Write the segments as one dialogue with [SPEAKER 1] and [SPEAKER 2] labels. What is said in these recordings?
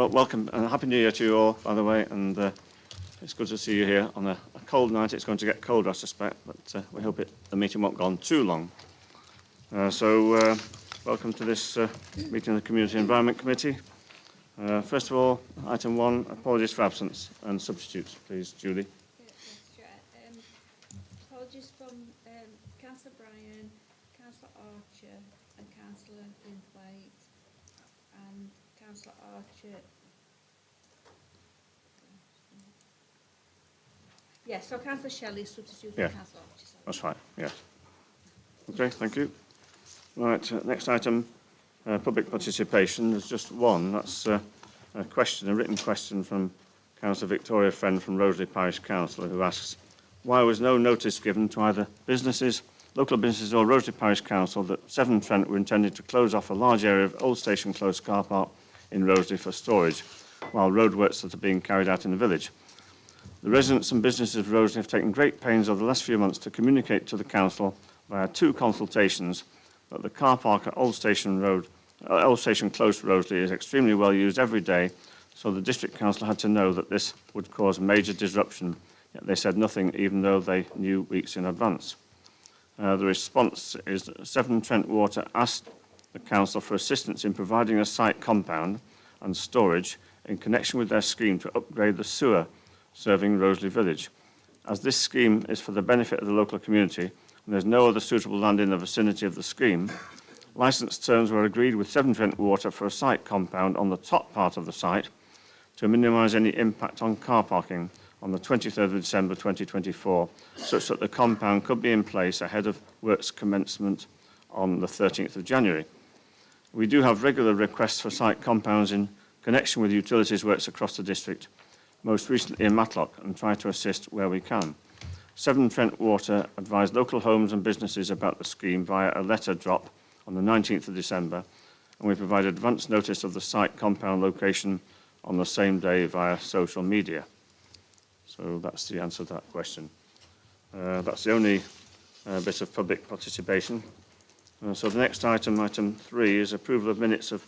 [SPEAKER 1] Well, welcome and Happy New Year to you all, by the way, and it's good to see you here on a cold night. It's going to get colder, I suspect, but we hope the meeting won't go on too long. Welcome to this meeting of the Community Environment Committee. First of all, item 1, apologies for absence and substitutes, please, Julie.
[SPEAKER 2] Yes, Chair. Apologies from Councillor Bryan, Councillor Archer and Councillor Linthwaite, and Councillor Archer. Yes, so Councillor Shelley substituting Councillor Archer. Sorry.
[SPEAKER 1] That's fine, yes. Okay, thank you. Right, next item, public participation. There's just one. That's a written question from Councillor Victoria Friend from Roseley Parish Council, who asks, why was no notice given to either businesses, local businesses or Roseley Parish Council that Severn Trent were intended to close off a large area of Old Station Close car park in Roseley for storage, while roadworks that are being carried out in the village? The residents and businesses of Roseley have taken great pains over the last few months to communicate to the Council via 2 consultations that the car park at Old Station Close Roseley is extremely well used every day, so the District Council had to know that this would cause major disruption, yet they said nothing even though they knew weeks in advance. The response is that Severn Trent Water asked the Council for assistance in providing a site compound and storage in connection with their scheme to upgrade the sewer serving Roseley Village. As this scheme is for the benefit of the local community and there's no other suitable land in the vicinity of the scheme, licence terms were agreed with Severn Trent Water for a site compound on the top part of the site to minimise any impact on car parking on the 23rd of December 2024, such that the compound could be in place ahead of works commencement on the 13th of January. We do have regular requests for site compounds in connection with utilities works across the district, most recently in Matlock, and try to assist where we can. Severn Trent Water advised local homes and businesses about the scheme via a letter drop on the 19th of December, and we provided advance notice of the site compound location on the same day via social media. So that's the answer to that question. That's the only bit of public participation. So the next item, item 3, is approval of minutes of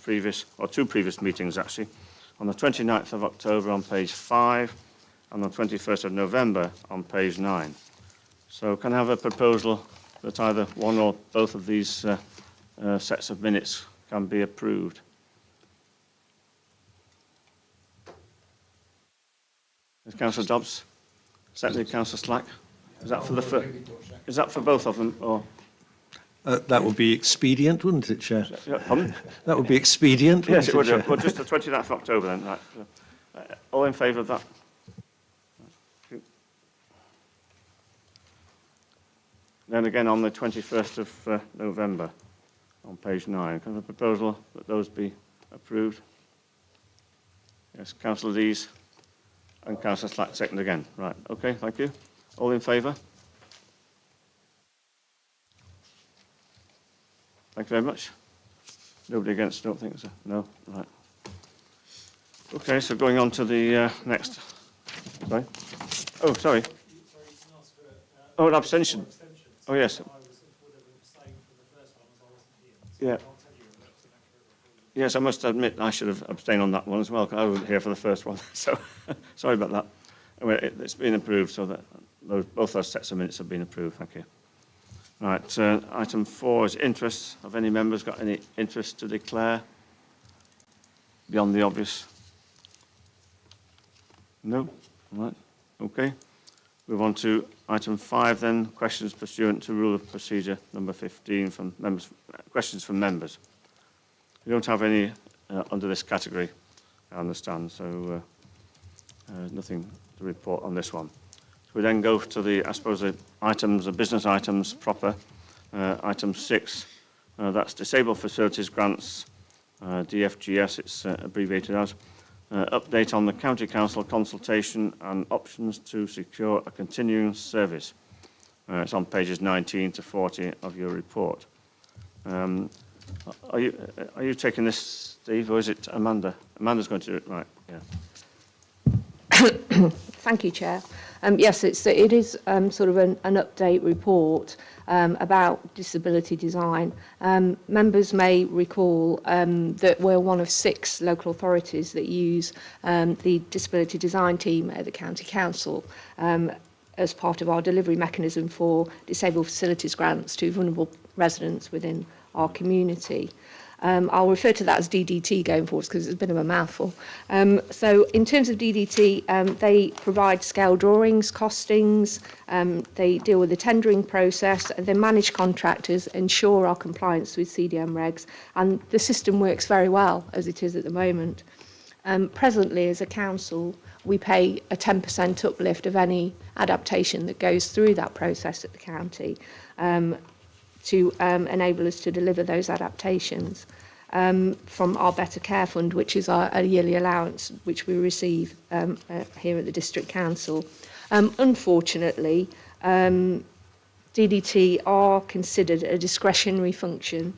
[SPEAKER 1] two previous meetings actually, on the 29th of October on page 5 and on 21st of November on page 9. So can I have a proposal that either one or both of these sets of minutes can be approved? Is Councillor Dobbs? Secondly, Councillor Slack? Is that for both of them, or?
[SPEAKER 3] That would be expedient, wouldn't it, Chair?
[SPEAKER 1] Pardon?
[SPEAKER 3] That would be expedient, wouldn't
[SPEAKER 1] Yes, it would.
[SPEAKER 3] Chair?
[SPEAKER 1] Well, just the 29th of October then. Right. All in favour of that? Then again on the 21st of November on page 9. Can I have a proposal that those be approved? Yes, Councillor Lees and Councillor Slack second again. Right, okay, thank you. All in favour? Thank you very much. Nobody against, don't think so? No? Right. Okay, so going on to the next. Sorry? Oh, sorry. Oh, an abstention. Oh, yes. Yeah. Yes, I must admit I should have abstained on that one as well, because I wasn't here for the first one. So, sorry about that. Anyway, it's been approved, so that both those sets of minutes have been approved. Thank you. Right, item 4 is interest. Have any members got any interest to declare beyond the obvious? No? All right, okay. Move on to item 5 then, questions pursuant to Rule of Procedure number 15 from members. Questions from members. We don't have any under this category, I understand, so nothing to report on this one. So we then go to the, I suppose, the items, the business items proper. Item 6, that's Disabled Facilities Grants, DFGS, it's abbreviated as. Update on the County Council consultation and options to secure a continuing service. It's on pages 19 to 40 of your report. Are you taking this, Steve, or is it Amanda? Amanda's going to do it, right, yeah.
[SPEAKER 4] Thank you, Chair. Yes, it is sort of an update report about disability design. Members may recall that we're one of 6 local authorities that use the disability design team at the County Council as part of our delivery mechanism for disabled facilities grants to vulnerable residents within our community. I'll refer to that as DDT going forward because it's a bit of a mouthful. So in terms of DDT, they provide scale drawings, costings, they deal with the tendering process, they manage contractors, ensure our compliance with CDM regs, and the system works very well as it is at the moment. Presently, as a council, we pay a 10% uplift of any adaptation that goes through that process at the county. To enable us to deliver those adaptations from our Better Care Fund, which is a yearly allowance which we receive here at the District Council. Unfortunately, DDT are considered a discretionary function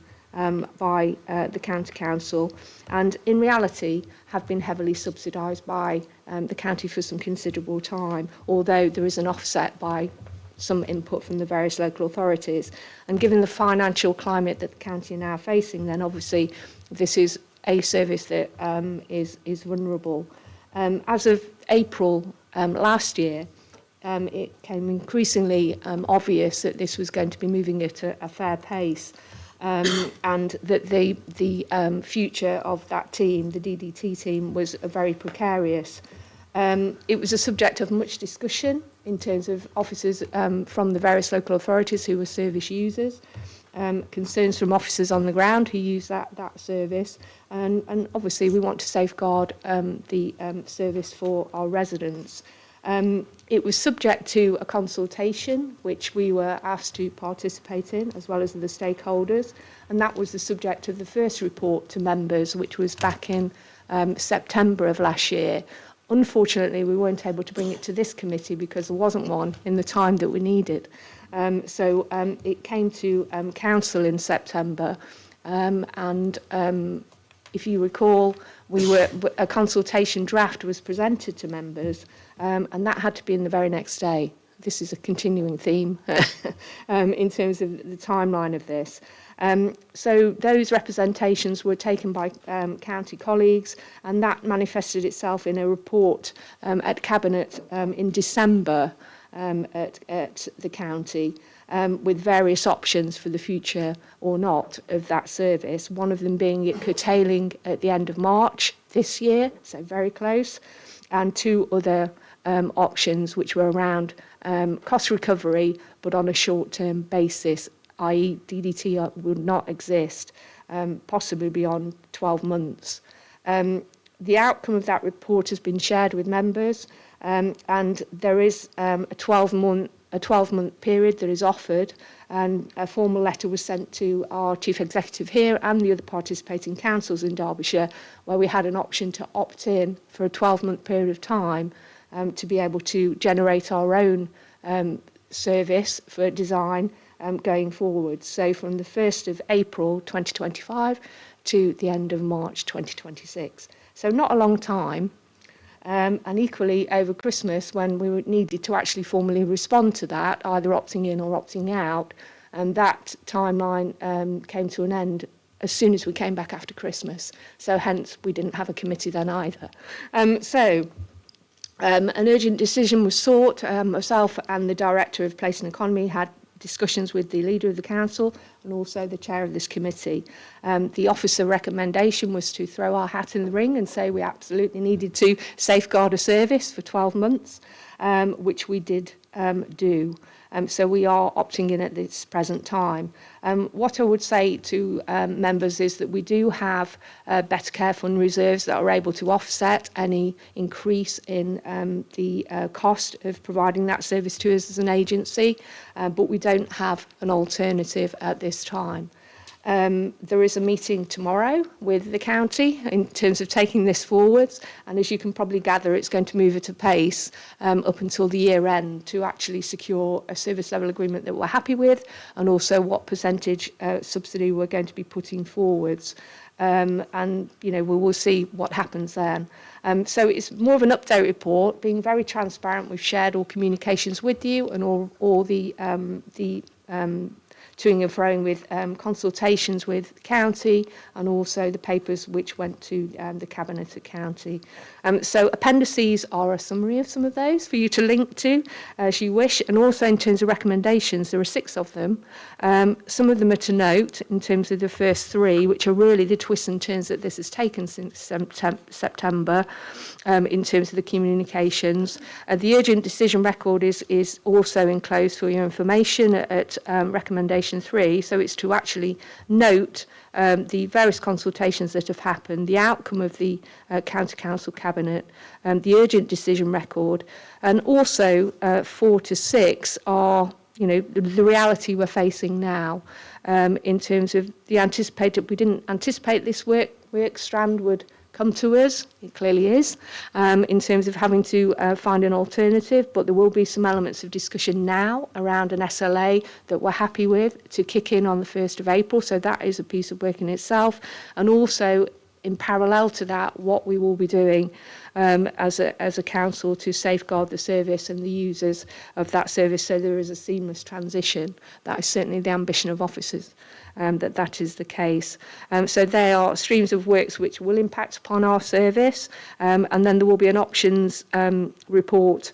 [SPEAKER 4] by the County Council, and in reality have been heavily subsidised by the county for some considerable time, although there is an offset by some input from the various local authorities. And given the financial climate that the county are now facing, then obviously this is a service that is vulnerable. As of April last year, it became increasingly obvious that this was going to be moving at a fair pace, and that the future of that team, the DDT team, was very precarious. It was a subject of much discussion in terms of officers from the various local authorities who were service users, concerns from officers on the ground who use that service, and obviously we want to safeguard the service for our residents. It was subject to a consultation which we were asked to participate in, as well as the stakeholders, and that was the subject of the first report to members, which was back in September of last year. Unfortunately, we weren't able to bring it to this committee because there wasn't one in the time that we needed. So it came to council in September, and if you recall, a consultation draft was presented to members, and that had to be in the very next day. This is a continuing theme in terms of the timeline of this. So those representations were taken by county colleagues, and that manifested itself in a report at Cabinet in December at the county, with various options for the future or not of that service, one of them being it curtailing at the end of March this year, so very close, and 2 other options which were around cost recovery but on a short-term basis, i.e. DDT would not exist, possibly beyond 12 months. The outcome of that report has been shared with members, and there is a 12-month period that is offered, and a formal letter was sent to our Chief Executive here and the other participating councils in Derbyshire, where we had an option to opt in for a 12-month period of time to be able to generate our own service for design going forward. So from the 1st of April 2025 to the end of March 2026. So not a long time. And equally over Christmas, when we needed to actually formally respond to that, either opting in or opting out, and that timeline came to an end as soon as we came back after Christmas. So hence we didn't have a committee then either. An urgent decision was sought. Myself and the Director of Place and Economy had discussions with the Leader of the Council and also the Chair of this committee. The officer recommendation was to throw our hat in the ring and say we absolutely needed to safeguard a service for 12 months, which we did do. So we are opting in at this present time. What I would say to members is that we do have Better Care Fund reserves that are able to offset any increase in the cost of providing that service to us as an agency, but we don't have an alternative at this time. There is a meeting tomorrow with the county in terms of taking this forwards, and as you can probably gather, it's going to move at a pace up until the year end to actually secure a service level agreement that we're happy with, and also what percentage subsidy we're going to be putting forwards. and we will see what happens then. So it's more of an update report, being very transparent. We've shared all communications with you and all the toing and froing with consultations with the county, and also the papers which went to the Cabinet at County. So appendices are a summary of some of those for you to link to as you wish, and also in terms of recommendations, there are 6 of them. Some of them are to note in terms of the first 3, which are really the twists and turns that this has taken since September in terms of the communications. The urgent decision record is also enclosed for your information at recommendation 3, so it's to actually note the various consultations that have happened, the outcome of the County Council Cabinet, the urgent decision record, and also 4 to 6 are the reality we're facing now in terms of we didn't anticipate this work strand would come to us. It clearly is, in terms of having to find an alternative, but there will be some elements of discussion now around an SLA that we're happy with to kick in on the 1st of April, so that is a piece of work in itself. And also, in parallel to that, what we will be doing as a council to safeguard the service and the users of that service, so there is a seamless transition. That is certainly the ambition of officers, that is the case. So they are streams of works which will impact upon our service, and then there will be an options report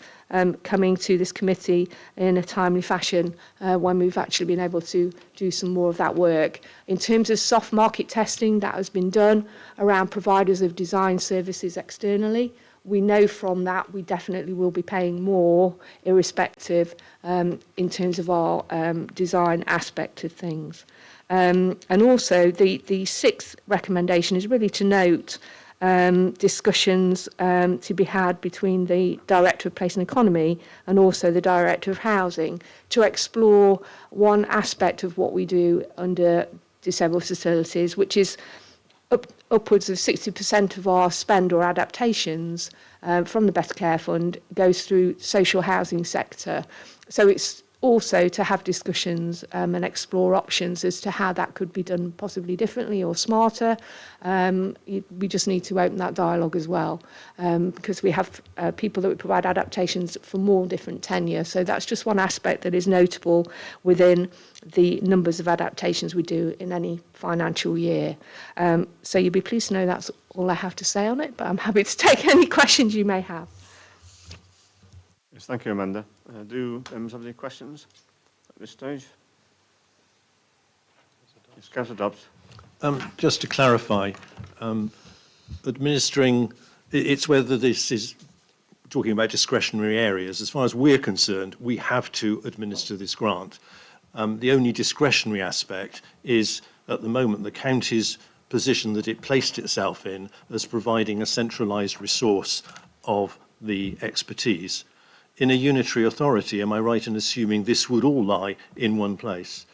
[SPEAKER 4] coming to this committee in a timely fashion when we've actually been able to do some more of that work. In terms of soft market testing, that has been done around providers of design services externally. We know from that we definitely will be paying more, irrespective, in terms of our design aspect of things. And also the 6th recommendation is really to note discussions to be had between the Director of Place and Economy and also the Director of Housing to explore one aspect of what we do under disabled facilities, which is upwards of 60% of our spend or adaptations from the Better Care Fund goes through social housing sector. So it's also to have discussions and explore options as to how that could be done possibly differently or smarter. We just need to open that dialogue as well, because we have people that we provide adaptations for more different tenure. So that's just one aspect that is notable within the numbers of adaptations we do in any financial year. So you'll be pleased to know that's all I have to say on it, but I'm happy to take any questions you may have.
[SPEAKER 1] Yes, thank you, Amanda. Do members have any questions at this stage? Yes, Councillor Dobbs.
[SPEAKER 3] Just to clarify, administering, it's whether this is talking about discretionary areas. As far as we're concerned, we have to administer this grant. The only discretionary aspect is, at the moment, the county's position that it placed itself in as providing a centralised resource of the expertise. In a unitary authority, am I right in assuming this would all lie in one place?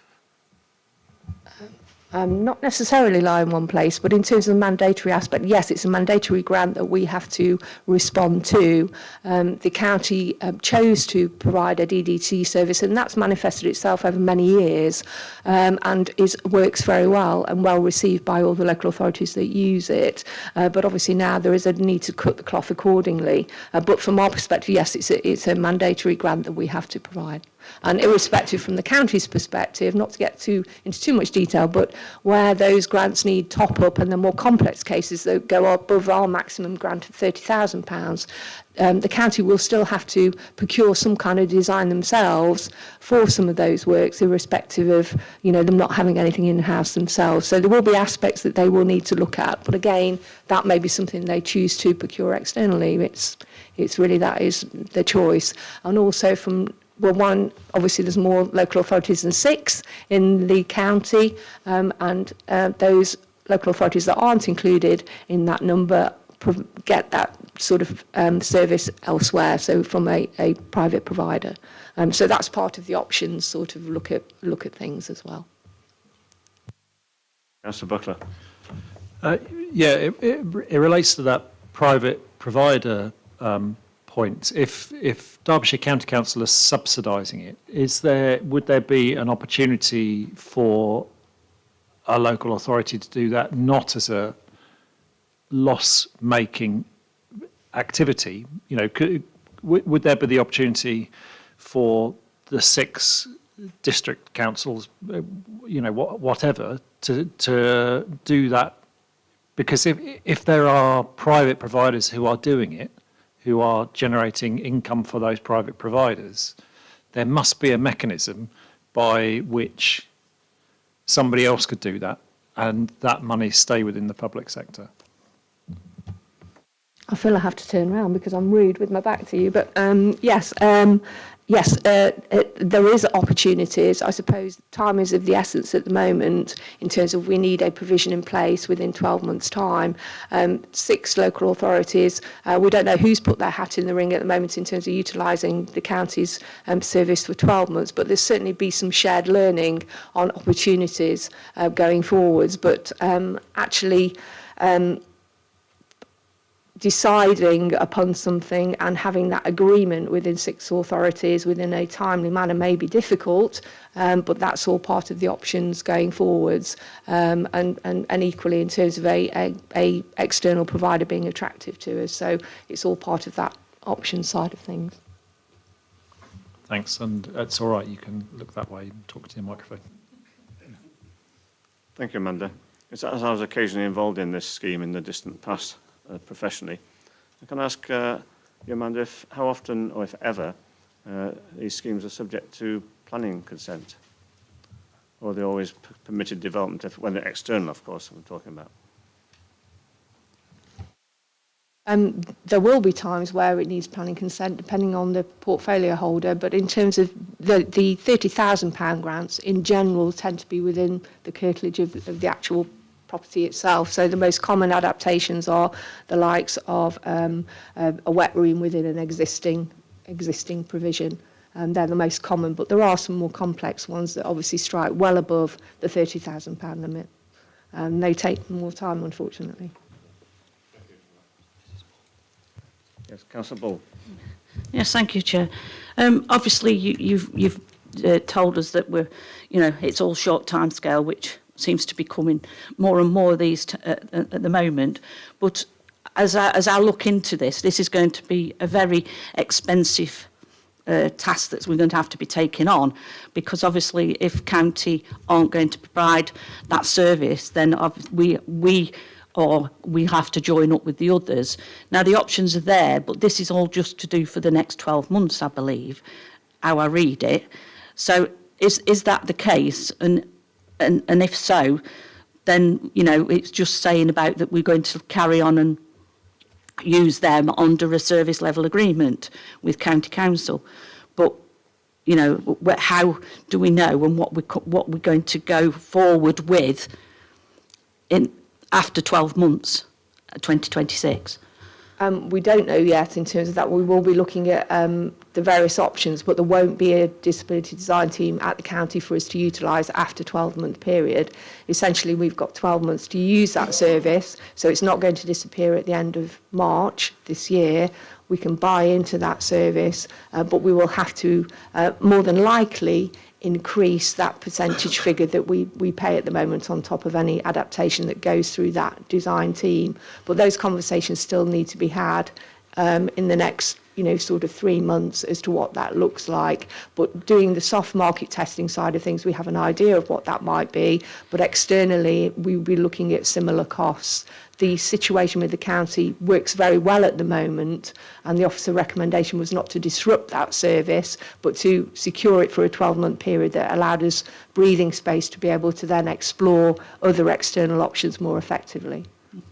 [SPEAKER 4] Not necessarily lie in one place, but in terms of the mandatory aspect, yes, it's a mandatory grant that we have to respond to. The county chose to provide a DDT service, and that's manifested itself over many years, and works very well and well received by all the local authorities that use it. But obviously now there is a need to cut the cloth accordingly. But from our perspective, yes, it's a mandatory grant that we have to provide. And irrespective from the county's perspective, not to get into too much detail, but where those grants need top up and the more complex cases that go above our maximum grant of £30,000, the county will still have to procure some kind of design themselves for some of those works, irrespective of them not having anything in-house themselves. So there will be aspects that they will need to look at, but again, that may be something they choose to procure externally. It's really, that is the choice. And also obviously there's more local authorities than 6 in the county, and those local authorities that aren't included in that number get that sort of service elsewhere, so from a private provider. So that's part of the options, sort of look at things as well.
[SPEAKER 1] Councillor Buckler.
[SPEAKER 5] It relates to that private provider point. If Derbyshire County Council are subsidising it, would there be an opportunity for a local authority to do that, not as a loss-making activity. You know, would there be the opportunity for the 6 district councils, you know, whatever, to do that? Because if there are private providers who are doing it, who are generating income for those private providers, there must be a mechanism by which somebody else could do that and that money stay within the public sector.
[SPEAKER 4] I feel I have to turn around because I'm rude with my back to you, but yes, there is opportunities. I suppose time is of the essence at the moment in terms of we need a provision in place within 12 months' time. 6 local authorities, we don't know who's put their hat in the ring at the moment in terms of utilising the county's service for 12 months, but there's certainly be some shared learning on opportunities going forwards. But actually, deciding upon something and having that agreement within 6 authorities within a timely manner may be difficult, but that's all part of the options going forwards, and equally in terms of a external provider being attractive to us. So it's all part of that option side of things.
[SPEAKER 5] Thanks, and it's all right, you can look that way and talk to your microphone.
[SPEAKER 1] Thank you, Amanda. As I was occasionally involved in this scheme in the distant past, professionally. I can ask you, Amanda, how often, or if ever, these schemes are subject to planning consent? Or are they always permitted development when they're external, of course, I'm talking about?
[SPEAKER 4] There will be times where it needs planning consent depending on the portfolio holder, but in terms of the £30,000 grants in general tend to be within the curtilage of the actual property itself. So the most common adaptations are the likes of a wet room within an existing provision. They're the most common, but there are some more complex ones that obviously strike well above the £30,000 limit. They take more time, unfortunately.
[SPEAKER 1] Yes, Councillor Bull.
[SPEAKER 2] Yes, thank you, Chair. Obviously, you've told us that it's all short time scale, which seems to be coming more and more of these at the moment. But as I look into this is going to be a very expensive task that we're going to have to be taking on, because obviously if county aren't going to provide that service, then we have to join up with the others. Now the options are there, but this is all just to do for the next 12 months, I believe, how I read it. So is that the case? And if so, then, it's just saying about that we're going to carry on and use them under a service level agreement with County Council. But, how do we know and what we're going to go forward with after 12 months, 2026?
[SPEAKER 4] We don't know yet in terms of that. We will be looking at the various options, but there won't be a disability design team at the county for us to utilise after 12-month period. Essentially, we've got 12 months to use that service, so it's not going to disappear at the end of March this year. We can buy into that service, but we will have to more than likely increase that percentage figure that we pay at the moment on top of any adaptation that goes through that design team. But those conversations still need to be had in the next sort of 3 months as to what that looks like. But doing the soft market testing side of things, we have an idea of what that might be, but externally we'll be looking at similar costs. The situation with the county works very well at the moment, and the officer recommendation was not to disrupt that service, but to secure it for a 12-month period that allowed us breathing space to be able to then explore other external options more effectively.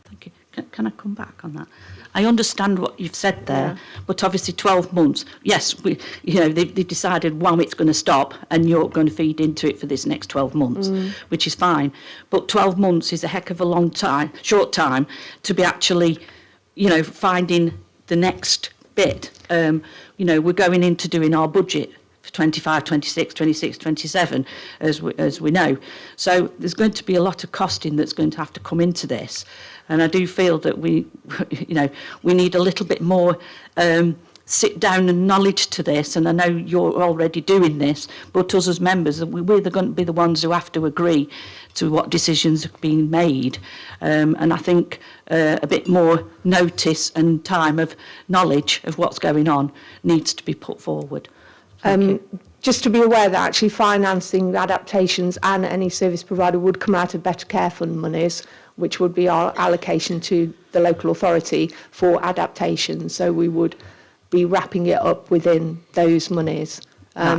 [SPEAKER 2] Thank you. Can I come back on that? I understand what you've said there, but obviously 12 months, yes, they've decided, it's going to stop and you're going to feed into it for this next 12 months, which is fine. But 12 months is a heck of a short time to be actually, finding the next bit. We're going into doing our budget for 25, 26, 26, 27, as we know. So there's going to be a lot of costing that's going to have to come into this. And I do feel that we need a little bit more sit down and knowledge to this, and I know you're already doing this, but us as members, we're going to be the ones who have to agree to what decisions are being made. And I think a bit more notice and time of knowledge of what's going on needs to be put forward. Thank you.
[SPEAKER 4] Just to be aware that actually financing adaptations and any service provider would come out of Better Care Fund monies, which would be our allocation to the local authority for adaptations. So we would be wrapping it up within those monies,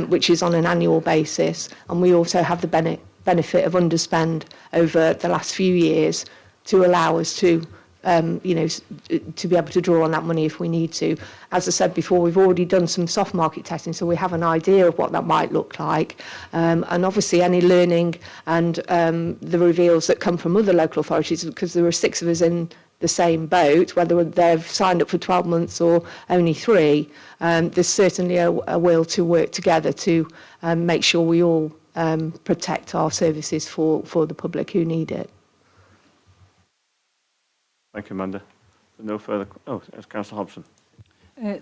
[SPEAKER 4] which is on an annual basis. And we also have the benefit of underspend over the last few years to allow us to, to be able to draw on that money if we need to. As I said before, we've already done some soft market testing, so we have an idea of what that might look like. And obviously any learning and the reveals that come from other local authorities, because there are 6 of us in the same boat, whether they've signed up for 12 months or only 3, there's certainly a will to work together to make sure we all protect our services for the public who need it.
[SPEAKER 1] Thank you, Amanda. No further... Oh, Councillor Hobson.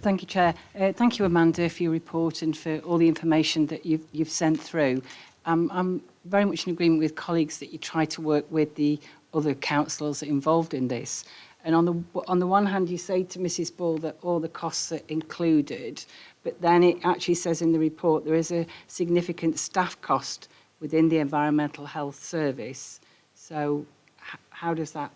[SPEAKER 6] Thank you, Chair. Thank you, Amanda, for your report and for all the information that you've sent through. I'm very much in agreement with colleagues that you try to work with the other councillors involved in this. And on the one hand, you say to Mrs. Ball that all the costs are included, but then it actually says in the report there is a significant staff cost within the environmental health service. So how does that?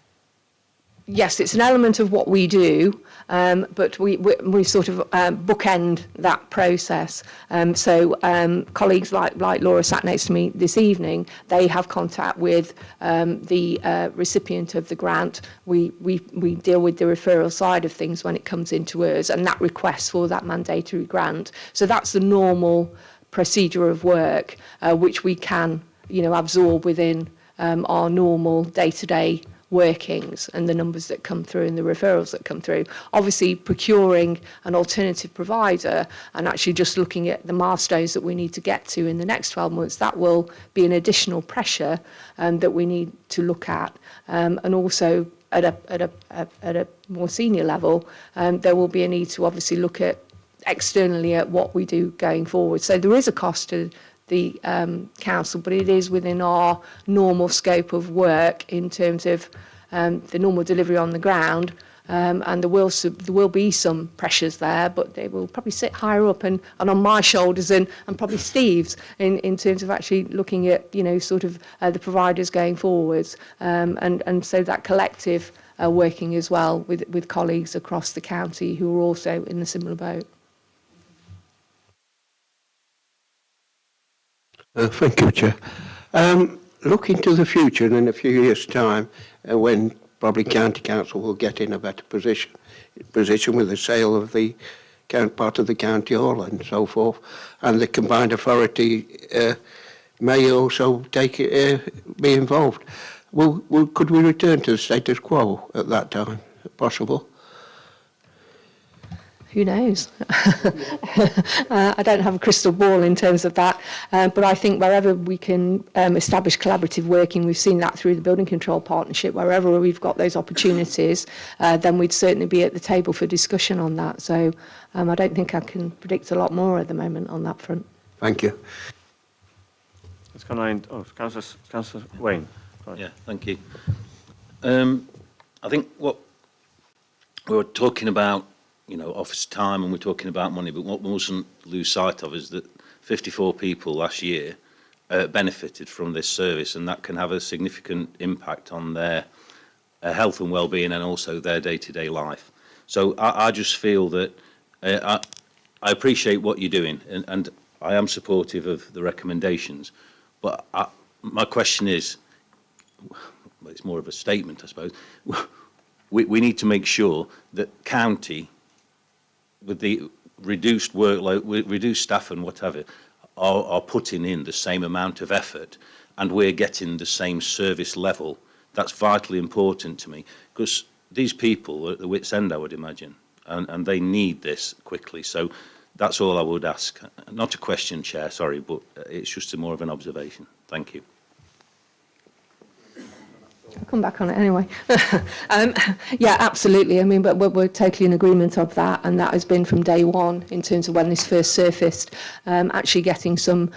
[SPEAKER 4] Yes, it's an element of what we do, but we sort of bookend that process. So colleagues like Laura sat next to me this evening, they have contact with the recipient of the grant. We deal with the referral side of things when it comes into us, and that request for that mandatory grant. So that's the normal procedure of work, which we can, absorb within our normal day-to-day workings and the numbers that come through and the referrals that come through. Obviously, procuring an alternative provider and actually just looking at the milestones that we need to get to in the next 12 months, that will be an additional pressure that we need to look at. And also at a more senior level, there will be a need to obviously look at externally at what we do going forward. So there is a cost to the council, but it is within our normal scope of work in terms of the normal delivery on the ground, and there will be some pressures there, but they will probably sit higher up and on my shoulders and probably Steve's in terms of actually looking at the providers going forwards, and so that collective working as well with colleagues across the county who are also in a similar boat.
[SPEAKER 7] Thank you, Chair. Looking to the future and in a few years' time, when probably County Council will get in a better position with the sale of the part of the County Hall and so forth, and the combined authority may also be involved. Could we return to the status quo at that time, if possible?
[SPEAKER 4] Who knows? I don't have a crystal ball in terms of that, but I think wherever we can establish collaborative working, we've seen that through the Building Control Partnership, wherever we've got those opportunities, then we'd certainly be at the table for discussion on that. So I don't think I can predict a lot more at the moment on that front.
[SPEAKER 7] Thank you.
[SPEAKER 1] Councillor Wayne. Sorry.
[SPEAKER 8] Yeah, thank you. I think what we were talking about, office time, and we're talking about money, but what we mustn't lose sight of is that 54 people last year benefited from this service, and that can have a significant impact on their health and well-being and also their day-to-day life. So I just feel that I appreciate what you're doing, and I am supportive of the recommendations, but my question is, well, it's more of a statement, I suppose. We need to make sure that county, with the reduced workload, reduced staff and whatever, are putting in the same amount of effort, and we're getting the same service level. That's vitally important to me, because these people are at the wit's end, I would imagine, and they need this quickly. So that's all I would ask. Not a question, Chair, sorry, but it's just more of an observation. Thank you.
[SPEAKER 4] I'll come back on it anyway. Yeah, absolutely. I mean, but we're totally in agreement of that, and that has been from day one in terms of when this first surfaced, actually getting some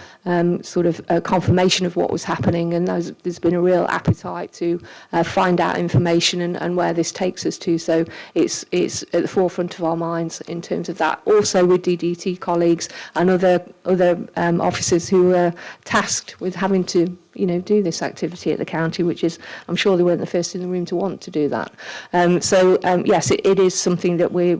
[SPEAKER 4] sort of confirmation of what was happening, and there's been a real appetite to find out information and where this takes us to. So it's at the forefront of our minds in terms of that. Also with DDT colleagues and other officers who are tasked with having to do this activity at the county, which is, I'm sure they weren't the first in the room to want to do that. Yes, it is something that we're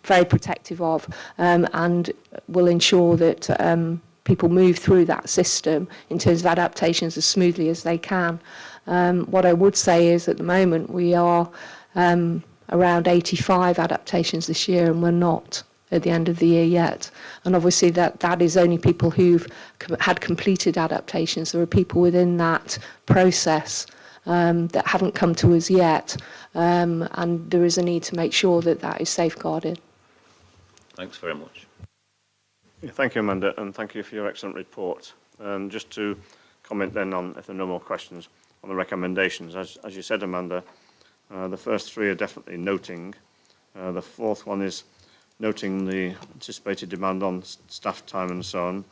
[SPEAKER 4] very protective of, and will ensure that people move through that system in terms of adaptations as smoothly as they can. What I would say is at the moment we are around 85 adaptations this year, and we're not at the end of the year yet. And obviously that is only people who've had completed adaptations. There are people within that process that haven't come to us yet, and there is a need to make sure that is safeguarded.
[SPEAKER 8] Thanks very much.
[SPEAKER 1] Yeah, thank you, Amanda, and thank you for your excellent report. Just to comment then on, if there are no more questions, on the recommendations. As you said, Amanda, the first three are definitely noting. The fourth one is noting the anticipated demand on staff time and so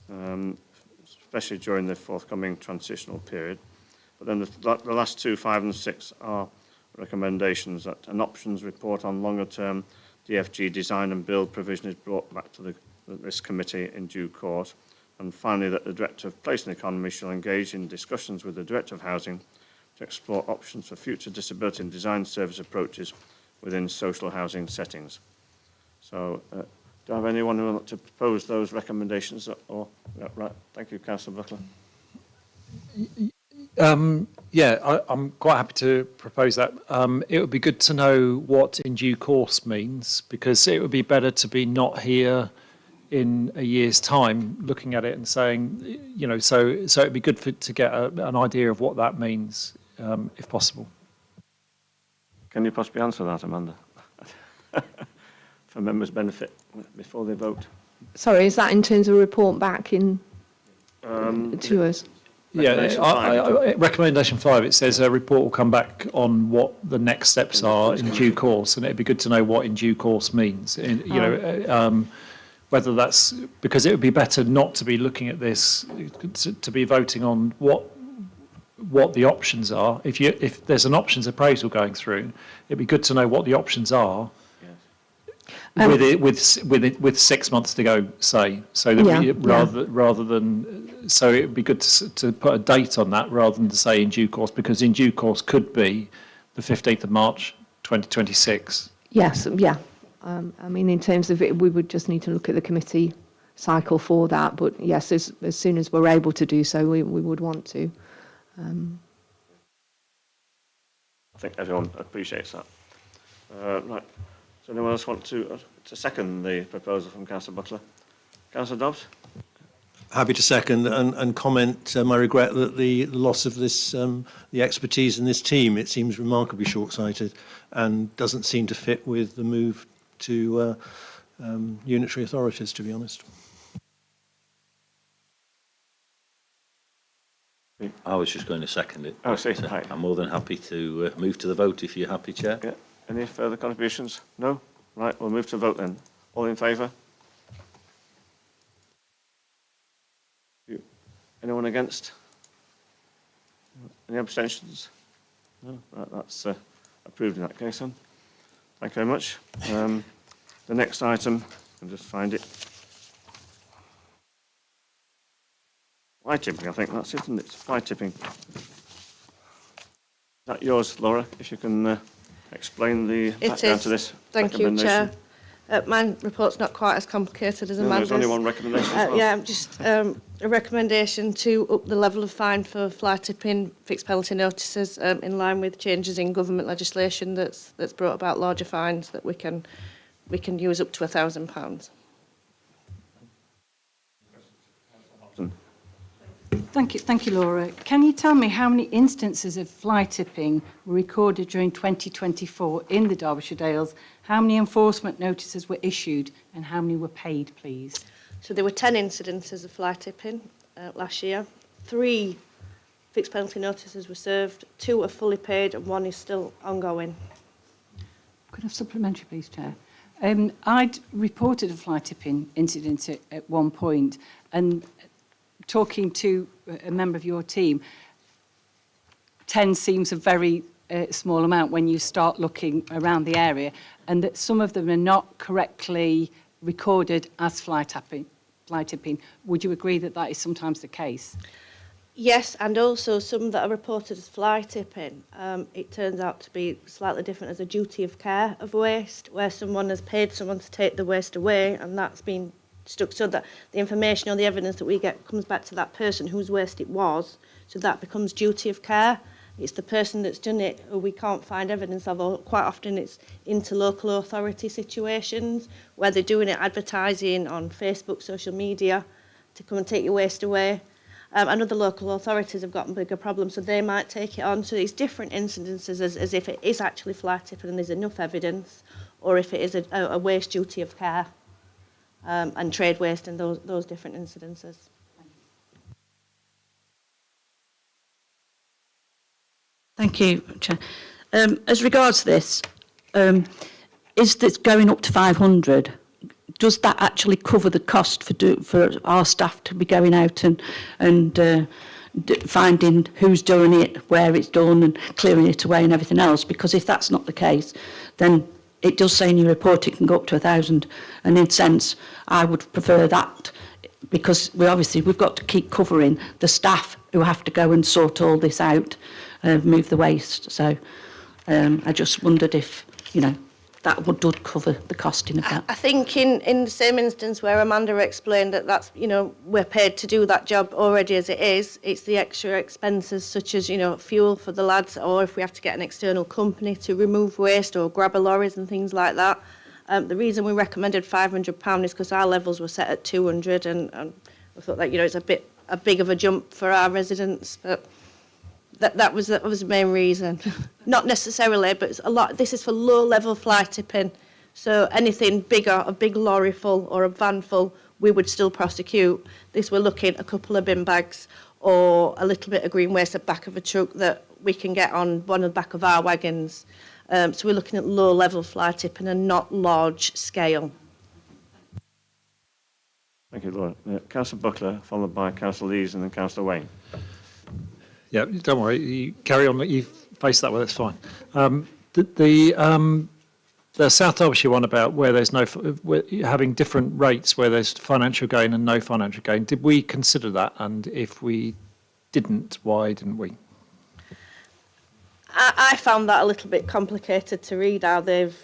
[SPEAKER 1] on, especially during the forthcoming transitional period. But then the last two, 5 and 6, are recommendations that an options report on longer-term DFG design and build provision is brought back to this committee in due course. And finally, that the Director of Place and Economy shall engage in discussions with the Director of Housing to explore options for future disability and design service approaches within social housing settings. So, do I have anyone who would like to propose those recommendations? Right, thank you, Councillor Butler.
[SPEAKER 5] I'm quite happy to propose that. It would be good to know what in due course means, because it would be better to be not here in a year's time looking at it and saying, so it'd be good to get an idea of what that means, if possible.
[SPEAKER 1] Can you possibly answer that, Amanda? For members' benefit before they vote.
[SPEAKER 4] Sorry, is that in terms of report back in to us?
[SPEAKER 5] Recommendation 5, it says a report will come back on what the next steps are in due course, and it'd be good to know what in due course means. Whether that's because it would be better not to be looking at this, to be voting on what the options are. If there's an options appraisal going through, it'd be good to know what the options are. With 6 months to go, say, so that rather than, so it would be good to put a date on that rather than to say in due course, because in due course could be the 15th of March 2026.
[SPEAKER 4] Yes, yeah. I mean, in terms of it, we would just need to look at the committee cycle for that. But yes, as soon as we're able to do so, we would want to.
[SPEAKER 1] I think everyone appreciates that. Right. Does anyone else want to second the proposal from Councillor Butler? Councillor Dobbs?
[SPEAKER 3] Happy to second and comment my regret that the loss of this, the expertise in this team, it seems remarkably short-sighted and doesn't seem to fit with the move to unitary authorities, to be honest.
[SPEAKER 8] I was just going to second it.
[SPEAKER 1] Oh, see, right.
[SPEAKER 8] I'm more than happy to move to the vote if you're happy, Chair.
[SPEAKER 1] Yeah. Any further contributions? No? Right, we'll move to vote then. All in favour? Anyone against? Any abstentions? No? Right, that's approved in that case then. Thank you very much. The next item, I'll just find it. Fly tipping, I think that's it, isn't it? Fly tipping. Is that yours, Laura? If you can explain the background to this
[SPEAKER 9] Thank you, Chair. My report's not quite as complicated as Amanda's.
[SPEAKER 1] There's only one recommendation as well.
[SPEAKER 9] Yeah, just a recommendation to up the level of fine for fly tipping fixed penalty notices in line with changes in government legislation that's brought about larger fines that we can use up to £1,000.
[SPEAKER 6] Thank you, Laura. Can you tell me how many instances of fly tipping were recorded during 2024 in the Derbyshire Dales? How many enforcement notices were issued and how many were paid, please?
[SPEAKER 9] So there were 10 incidences of fly tipping last year. 3 fixed penalty notices were served, 2 are fully paid and 1 is still ongoing.
[SPEAKER 6] Could I have supplementary, please, Chair? I'd reported a fly tipping incident at one point, and talking to a member of your team, 10 seems a very small amount when you start looking around the area, and that some of them are not correctly recorded as fly tipping. Would you agree that that is sometimes the case?
[SPEAKER 9] Yes, and also some that are reported as fly tipping, it turns out to be slightly different as a duty of care of waste, where someone has paid someone to take the waste away, and that's been stuck so that the information or the evidence that we get comes back to that person whose waste it was, so that becomes duty of care. It's the person that's done it who we can't find evidence of, or quite often it's interlocal authority situations where they're doing it advertising on Facebook, social media to come and take your waste away. And other local authorities have got bigger problems, so they might take it on. So it's different incidences as if it is actually fly tipping and there's enough evidence, or if it is a waste duty of care and trade waste and those different incidences.
[SPEAKER 2] Thank you, Chair. As regards this, is this going up to 500? Does that actually cover the cost for our staff to be going out and finding who's doing it, where it's done, and clearing it away and everything else? Because if that's not the case, then it does say in your report it can go up to 1,000. And in a sense, I would prefer that, because we've got to keep covering the staff who have to go and sort all this out, move the waste. So I just wondered if, that would cover the costing of that.
[SPEAKER 9] I think in the same instance where Amanda explained that's, we're paid to do that job already as it is, it's the extra expenses such as, fuel for the lads, or if we have to get an external company to remove waste or grab lorries and things like that. The reason we recommended £500 is because our levels were set at 200 and we thought that, it's a big of a jump for our residents, but that was the main reason. Not necessarily, but it's a lot. This is for low-level fly tipping. So anything bigger, a big lorry full or a van full, we would still prosecute. This, we're looking at a couple of bin bags or a little bit of green waste at the back of a truck that we can get on one of the back of our wagons. So we're looking at low-level fly tipping and not large scale.
[SPEAKER 1] Thank you, Laura. Councillor Buckler, followed by Councillor Lees and then Councillor Wayne.
[SPEAKER 5] Yeah, don't worry. You carry on. You face that way. That's fine. The South Derbyshire one about where there's having different rates where there's financial gain and no financial gain. Did we consider that? And if we didn't, why didn't we?
[SPEAKER 9] I found that a little bit complicated to read how they've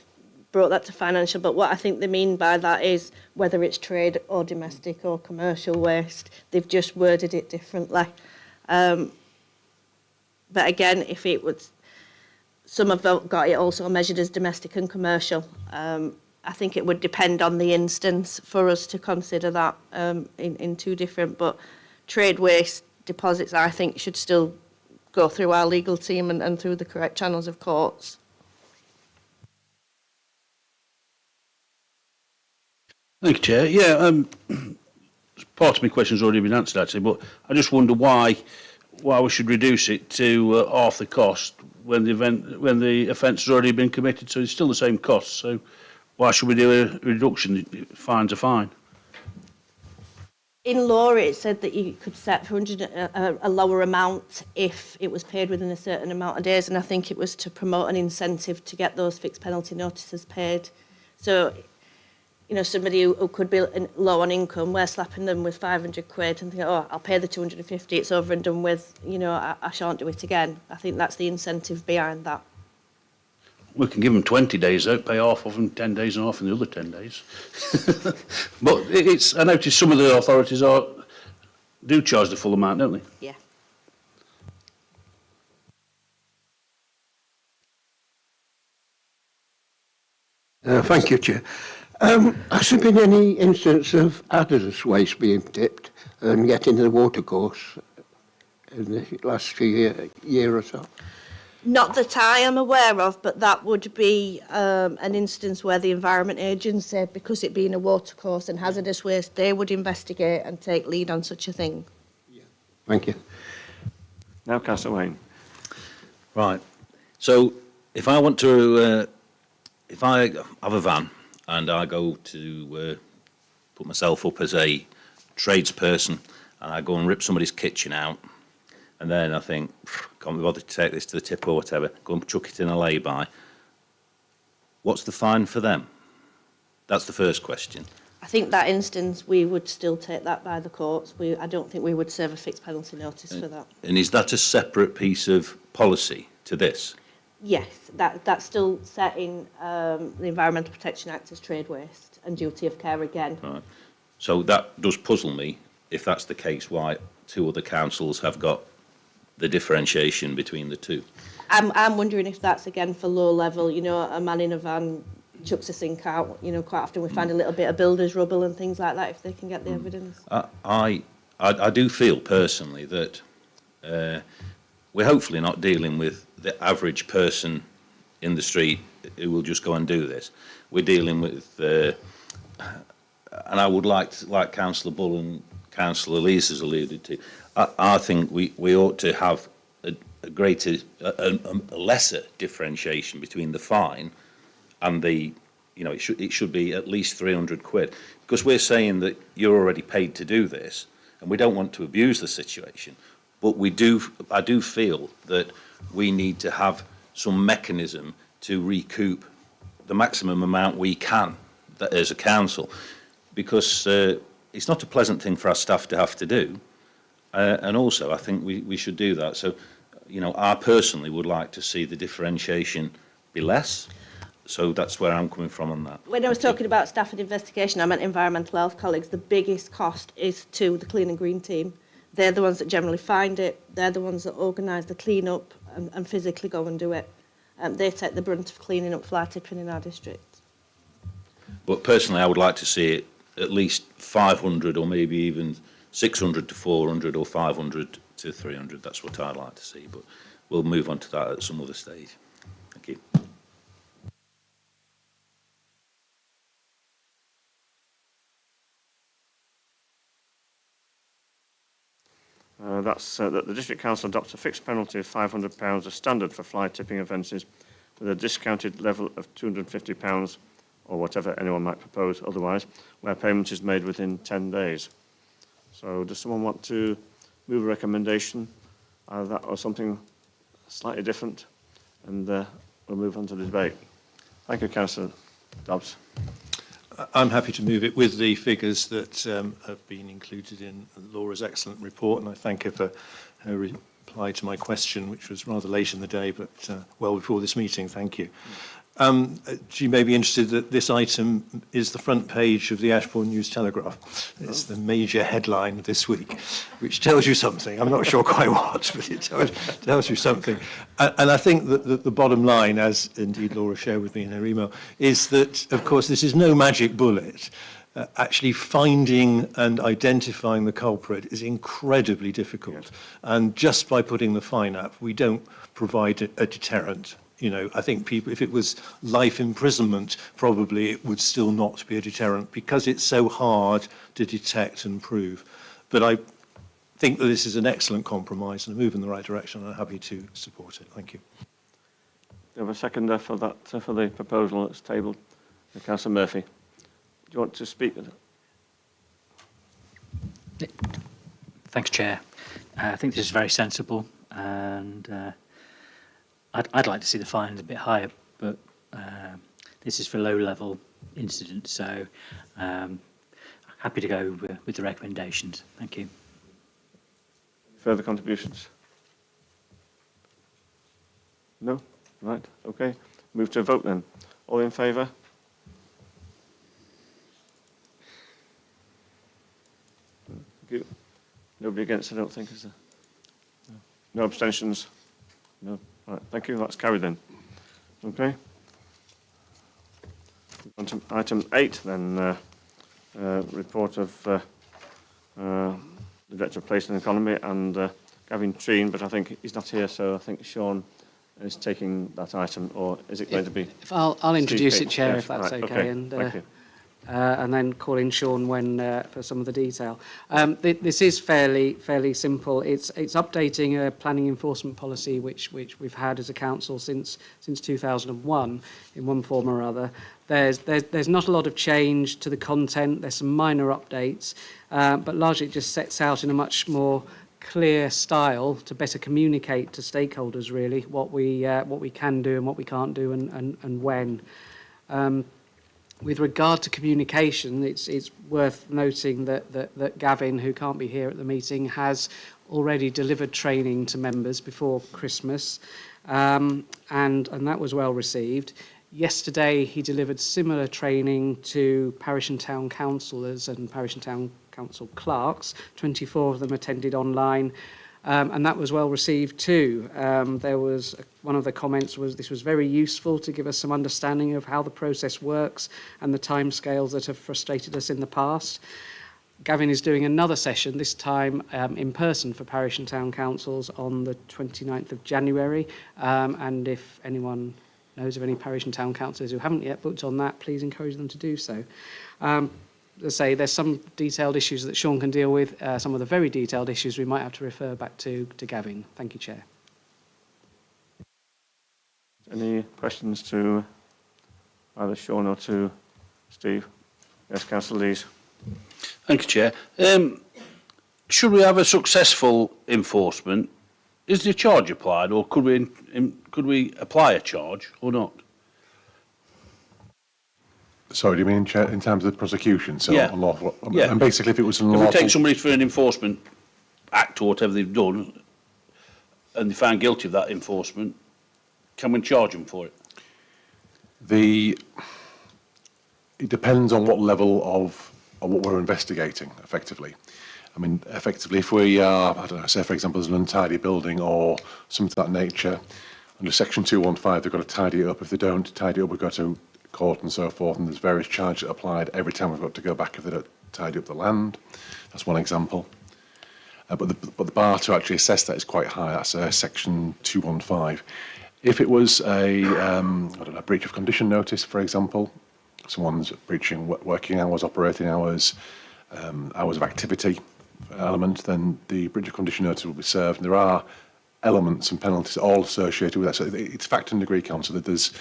[SPEAKER 9] brought that to financial, but what I think they mean by that is whether it's trade or domestic or commercial waste. They've just worded it differently. But again, if it was, some have got it also measured as domestic and commercial. I think it would depend on the instance for us to consider that in two different, but trade waste deposits, I think, should still go through our legal team and through the correct channels of courts.
[SPEAKER 10] Thank you, Chair. Yeah, part of my question's already been answered, actually, but I just wonder why we should reduce it to half the cost when the offence has already been committed, so it's still the same cost. So why should we do a reduction? Fine's a fine.
[SPEAKER 9] In law, it said that you could set for a lower amount if it was paid within a certain amount of days, and I think it was to promote an incentive to get those fixed penalty notices paid. So, somebody who could be low on income, we're slapping them with 500 quid and thinking, oh, I'll pay the 250, it's over and done with, I shan't do it again. I think that's the incentive behind that.
[SPEAKER 10] We can give them 20 days out, pay half of them 10 days and half in the other 10 days. But I noticed some of the authorities do charge the full amount, don't they?
[SPEAKER 9] Yeah.
[SPEAKER 7] Thank you, Chair. Has there been any instance of hazardous waste being tipped and getting to the watercourse in the last year or so?
[SPEAKER 9] Not that I am aware of, but that would be an instance where the Environment Agency, because it being a watercourse and hazardous waste, they would investigate and take lead on such a thing.
[SPEAKER 7] Thank you.
[SPEAKER 1] Now, Councillor Wayne.
[SPEAKER 8] Right. So if I want to, if I have a van and I go to put myself up as a tradesperson and I go and rip somebody's kitchen out, and then I think, can't be bothered to take this to the tip or whatever, go and chuck it in a lay-by, what's the fine for them? That's the first question.
[SPEAKER 9] I think that instance, we would still take that by the courts. I don't think we would serve a fixed penalty notice for that.
[SPEAKER 8] And is that a separate piece of policy to this?
[SPEAKER 9] Yes, that's still set in the Environmental Protection Act as trade waste and duty of care again.
[SPEAKER 8] Right. So that does puzzle me, if that's the case, why two other councils have got the differentiation between the two.
[SPEAKER 9] I'm wondering if that's again for low level, you know, a man in a van chucks a sink out, you know, quite often we find a little bit of builder's rubble and things like that if they can get the evidence.
[SPEAKER 8] I do feel personally that we're hopefully not dealing with the average person in the street who will just go and do this. We're dealing with, and I would like Councillor Bull and Councillor Lees has alluded to, I think we ought to have a greater, a lesser differentiation between the fine and the, you know, it should be at least 300 quid, because we're saying that you're already paid to do this, and we don't want to abuse the situation, but I do feel that we need to have some mechanism to recoup the maximum amount we can as a council, because it's not a pleasant thing for our staff to have to do, and also I think we should do that. So, you know, I personally would like to see the differentiation be less. So that's where I'm coming from on that.
[SPEAKER 9] When I was talking about staff and investigation, I meant environmental health colleagues. The biggest cost is to the clean and green team. They're the ones that generally find it. They're the ones that organise the clean up and physically go and do it. They take the brunt of cleaning up fly tipping in our district.
[SPEAKER 8] But personally, I would like to see it at least 500 or maybe even 600 to 400 or 500 to 300. That's what I'd like to see. But we'll move on to that at some other stage. Thank you.
[SPEAKER 1] That's that the District Council adopts a fixed penalty of £500 as standard for fly tipping offences, with a discounted level of £250 or whatever anyone might propose otherwise, where payment is made within 10 days. So does someone want to move a recommendation, either that or something slightly different? And we'll move on to the debate. Thank you, Councillor Dobbs.
[SPEAKER 3] I'm happy to move it with the figures that have been included in Laura's excellent report, and I thank her for her reply to my question, which was rather late in the day, but well before this meeting. Thank you. She may be interested that this item is the front page of the Ashbourne News Telegraph. It's the major headline this week, which tells you something. I'm not sure quite what, but it tells you something. And I think that the bottom line, as indeed Laura shared with me in her email, is that, of course, this is no magic bullet. Actually finding and identifying the culprit is incredibly difficult. Yes. And just by putting the fine up, we don't provide a deterrent. You know, I think people, if it was life imprisonment, probably it would still not be a deterrent because it's so hard to detect and prove. But I think that this is an excellent compromise and a move in the right direction, and I'm happy to support it. Thank you.
[SPEAKER 1] Do you have a seconder for that, for the proposal that's tabled? Councillor Murphy, do you want to speak?
[SPEAKER 5] Thanks, Chair. I think this is very sensible, and I'd like to see the fines a bit higher, but this is for low-level incidents, so happy to go with the recommendations. Thank you.
[SPEAKER 1] Further contributions? No? Right, okay. Move to a vote then. All in favour? Thank you. Nobody against, I don't think, is there? No abstentions? No. Right, thank you. That's carried then. Okay. On to item 8 then, report of the Director of Place and Economy and Gavin Treen, but I think he's not here, so I think Sean is taking that item, or is it going to be?
[SPEAKER 11] I'll introduce it, Chair,
[SPEAKER 1] yes,
[SPEAKER 11] if that's
[SPEAKER 1] right,
[SPEAKER 11] okay. And
[SPEAKER 1] thank you.
[SPEAKER 11] and then call in Sean when for some of the detail. This is fairly simple. It's updating a planning enforcement policy which we've had as a council since 2001 in one form or other. There's not a lot of change to the content. There's some minor updates, but largely it just sets out in a much more clear style to better communicate to stakeholders really what we can do and what we can't do and when. With regard to communication, it's worth noting that Gavin, who can't be here at the meeting, has already delivered training to members before Christmas, and that was well received. Yesterday, he delivered similar training to parish and town councillors and parish and town council clerks. 24 of them attended online, and that was well received too. There was one of the comments was this was very useful to give us some understanding of how the process works and the timescales that have frustrated us in the past. Gavin is doing another session, this time in person for parish and town councils on the 29th of January, and if anyone knows of any parish and town councillors who haven't yet booked on that, please encourage them to do so. As I say, there's some detailed issues that Sean can deal with. Some of the very detailed issues we might have to refer back to Gavin. Thank you, Chair.
[SPEAKER 1] Any questions to either Sean or to Steve? Yes, Councillor Lees.
[SPEAKER 10] Thank you, Chair. Should we have a successful enforcement, is the charge applied, or could we apply a charge or not?
[SPEAKER 12] Sorry, do you mean in terms of the prosecution? So
[SPEAKER 10] Yeah.
[SPEAKER 12] unlawful.
[SPEAKER 10] Yeah.
[SPEAKER 12] And basically, if it was an
[SPEAKER 10] If
[SPEAKER 12] unlawful,
[SPEAKER 10] we take somebody for an enforcement act or whatever they've done, and they're found guilty of that enforcement, can we charge them for it?
[SPEAKER 12] it depends on what level of what we're investigating. Effectively, I mean, effectively, if we are, I don't know, say for example, there's an untidy building or something of that nature, under Section 215, they've got to tidy it up. If they don't tidy it up, we've got to court and so forth, and there's various charges applied every time we've got to go back if they don't tidy up the land. That's one example. But the bar to actually assess that is quite high. That's Section 215. If it was a I don't know, breach of condition notice, for example, someone's breaching working hours, operating hours, hours of activity element, then the breach of condition notice will be served. And there are elements and penalties all associated with that. So it's fact and degree, Council, that there's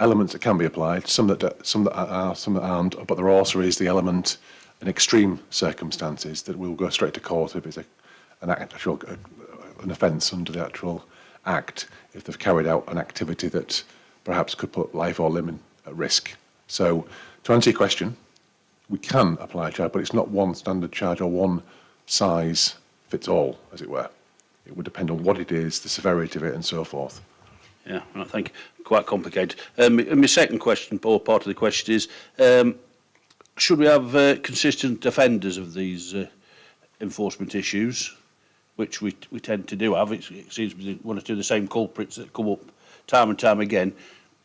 [SPEAKER 12] elements that can be applied, some that are, some that aren't, but there also is the element in extreme circumstances that will go straight to court if it's an offence under the actual act, if they've carried out an activity that perhaps could put life or limb at risk. So, to answer your question, we can apply a charge, but it's not one standard charge or one size fits all, as it were. It would depend on what it is, the severity of it, and so forth.
[SPEAKER 10] Yeah, I think quite complicated. And my second question, or part of the question is, should we have consistent offenders of these enforcement issues, which we tend to do have? It seems to be one or two of the same culprits that come up time and time again.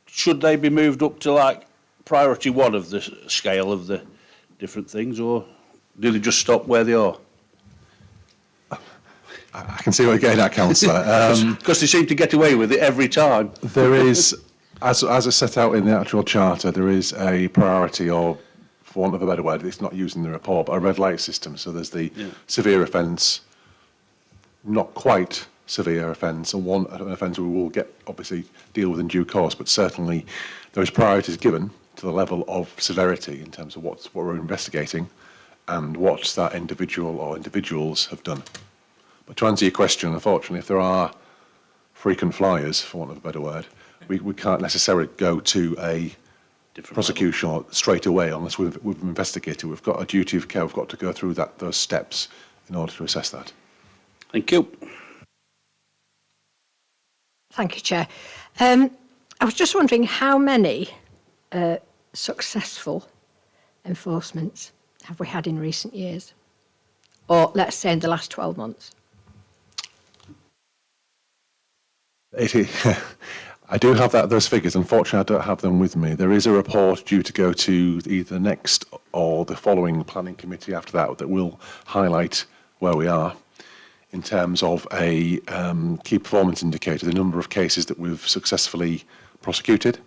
[SPEAKER 10] Should they be moved up to like priority one of the scale of the different things, or do they just stop where they are?
[SPEAKER 12] I can see what you're getting at, Councillor.
[SPEAKER 10] Because they seem to get away with it every time.
[SPEAKER 12] There is, as is set out in the actual charter, there is a priority, or for want of a better word, it's not used in the report, but a red light system. So there's the severe offence, not quite severe offence, and an offence we will obviously deal with in due course, but certainly there is priorities given to the level of severity in terms of what we're investigating and what that individual or individuals have done. But to answer your question, unfortunately, if there are frequent flyers, for want of a better word, we can't necessarily go to a prosecution straight away unless we've investigated. We've got a duty of care. We've got to go through those steps in order to assess that.
[SPEAKER 10] Thank you.
[SPEAKER 13] Thank you, Chair. I was just wondering how many successful enforcements have we had in recent years? Or let's say in the last 12 months?
[SPEAKER 12] I do have those figures. Unfortunately, I don't have them with me. There is a report due to go to either the next or the following planning committee after that will highlight where we are in terms of a key performance indicator, the number of cases that we've successfully prosecuted.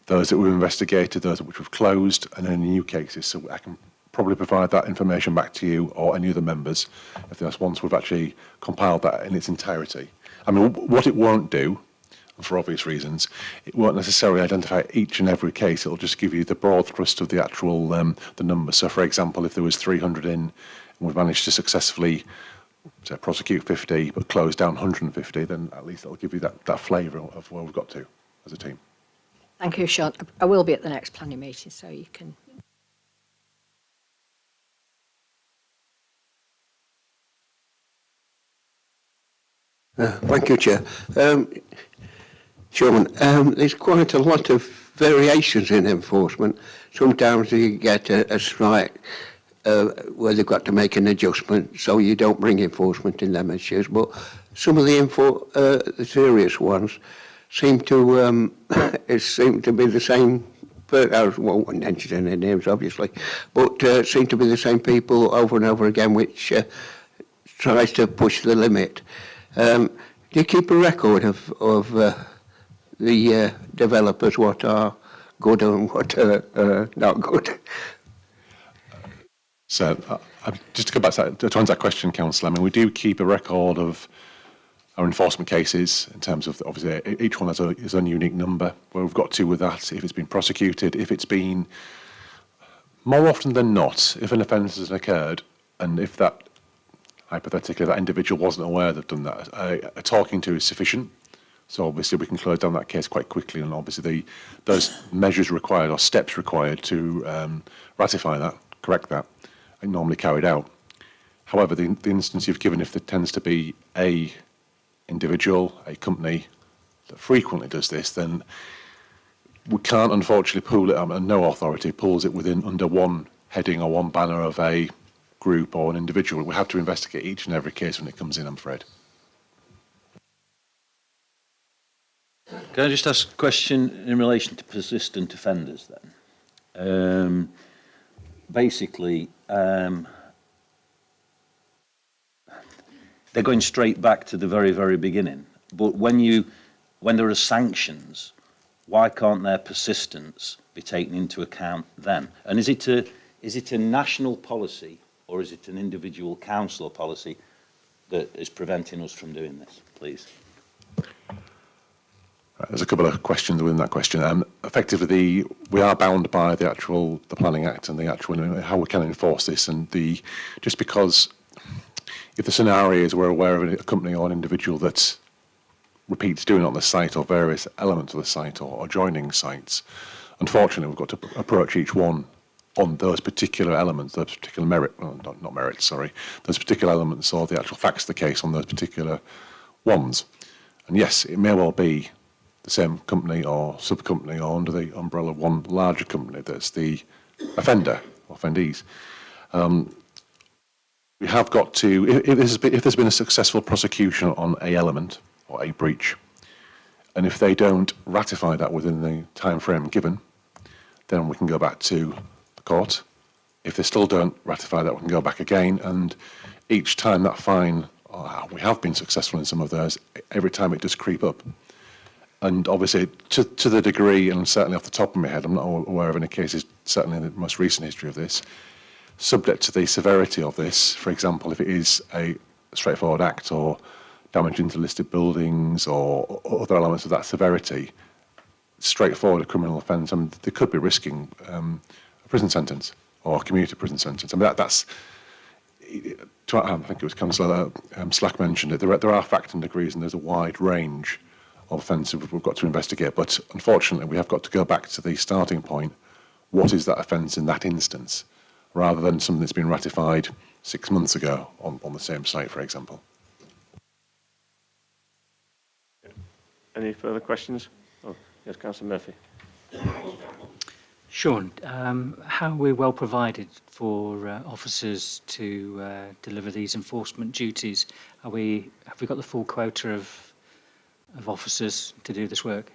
[SPEAKER 12] those that we've investigated, those which we've closed, and any new cases. So I can probably provide that information back to you or any other members if there's once we've actually compiled that in its entirety. I mean, what it won't do, and for obvious reasons, it won't necessarily identify each and every case. It'll just give you the broad thrust of the actual the number. So, for example, if there was 300 in, and we've managed to successfully prosecute 50 but close down 150, then at least it'll give you that flavour of where we've got to as a team.
[SPEAKER 13] Thank you, Sean. I will be at the next planning meeting, so you can.
[SPEAKER 7] Thank you, Chair. Sean, there's quite a lot of variations in enforcement. Sometimes you get a strike where they've got to make an adjustment, so you don't bring enforcement in them issues. But some of the serious ones seem to be the same. I won't mention any names, obviously, but seem to be the same people over and over again, which tries to push the limit. Do you keep a record of the developers, what are good and what are not good?
[SPEAKER 12] So, just to go back to answer that question, Councillor, I mean, we do keep a record of our enforcement cases in terms of, obviously, each one has its own unique number, where we've got to with that, if it's been prosecuted, if it's been, more often than not, if an offence has occurred, and if that, hypothetically, that individual wasn't aware they've done that, a talking to is sufficient. So obviously we can close down that case quite quickly, and obviously those measures required or steps required to ratify that, correct that, are normally carried out. However, the instance you've given, if there tends to be a individual, a company that frequently does this, then we can't unfortunately pool it, and no authority pulls it under one heading or one banner of a group or an individual. We have to investigate each and every case when it comes in, I'm afraid.
[SPEAKER 8] Can I just ask a question in relation to persistent offenders then? Basically, they're going straight back to the very, very beginning. But when there are sanctions, why can't their persistence be taken into account then? And is it a national policy, or is it an individual council policy that is preventing us from doing this, please?
[SPEAKER 12] There's a couple of questions within that question. Effectively, we are bound by the Planning Act and the actual how we can enforce this. And just because if the scenario is we're aware of a company or an individual that repeats doing it on the site or various elements of the site or adjoining sites, unfortunately, we've got to approach each one on those particular elements, those particular those particular elements or the actual facts of the case on those particular ones. And yes, it may well be the same company or sub-company or under the umbrella of one larger company that's the offender or offendees. We have got to, if there's been a successful prosecution on a element or a breach, and if they don't ratify that within the time frame given, then we can go back to the court. If they still don't ratify that, we can go back again, and each time that fine, we have been successful in some of those, every time it does creep up. And obviously, to the degree, and certainly off the top of my head, I'm not aware of any cases, certainly in the most recent history of this, subject to the severity of this. For example, if it is a straightforward act or damage to listed buildings or other elements of that severity, straightforward a criminal offence, I mean, they could be risking a prison sentence or a commuter prison sentence. I mean, that's, I think it was Councillor Slack mentioned it, there are fact and degrees, and there's a wide range of offences we've got to investigate. But unfortunately, we have got to go back to the starting point. What is that offence in that instance, rather than something that's been ratified 6 months ago on the same site, for example.
[SPEAKER 1] Any further questions? Oh, yes, Councillor Murphy.
[SPEAKER 11] Sean, how are we well provided for officers to deliver these enforcement duties? Have we got the full quota of officers to do this work?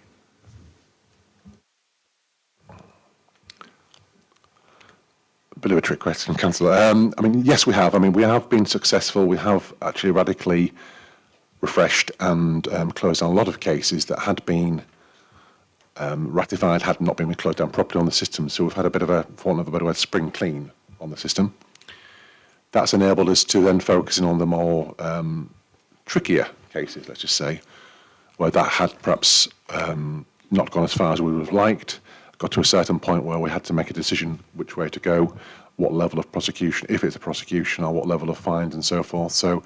[SPEAKER 12] A bit of a trick question, Councillor. I mean, yes, we have. I mean, we have been successful. We have actually radically refreshed and closed down a lot of cases that had been ratified had not been closed down properly on the system. So we've had a bit of a, for want of a better word, spring clean on the system. That's enabled us to then focus in on the more trickier cases, let's just say, where that had perhaps not gone as far as we would have liked, got to a certain point where we had to make a decision which way to go, what level of prosecution, if it's a prosecution, or what level of fines and so forth. So,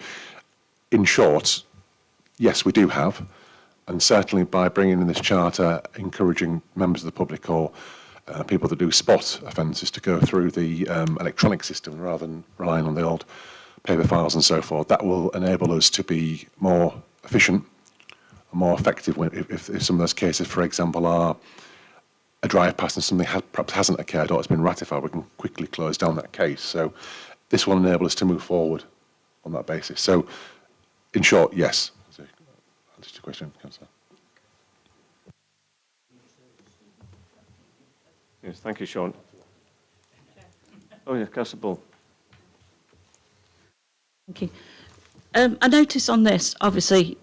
[SPEAKER 12] in short, yes, we do have, and certainly by bringing in this charter, encouraging members of the public or people that do spot offences to go through the electronic system rather than relying on the old paper files and so forth, that will enable us to be more efficient and more effective if some of those cases, for example, are a drive past and something perhaps hasn't occurred or it's been ratified, we can quickly close down that case. So this will enable us to move forward on that basis. So, in short, yes. Answer to your question, Councillor.
[SPEAKER 1] Yes, thank you, Sean. Oh, yeah, Councillor Bull.
[SPEAKER 2] Thank you. I notice on this, obviously,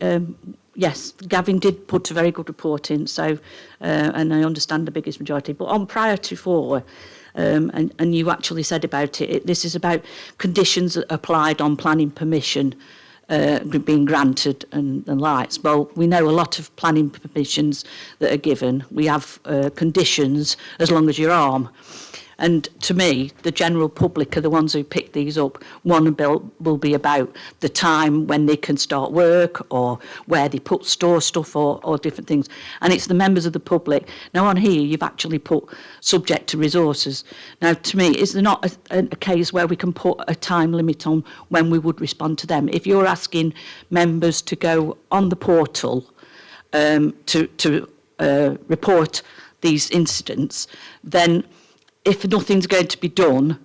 [SPEAKER 2] yes, Gavin did put a very good report in, so, and I understand the biggest majority, but on prior to 4, and you actually said about it, this is about conditions applied on planning permission being granted and lights. Well, we know a lot of planning permissions that are given. We have conditions as long as your arm. And to me, the general public are the ones who pick these up. One will be about the time when they can start work or where they store stuff or different things. And it's the members of the public. Now on here, you've actually put subject to resources. Now, to me, is there not a case where we can put a time limit on when we would respond to them? If you're asking members to go on the portal to report these incidents, then if nothing's going to be done,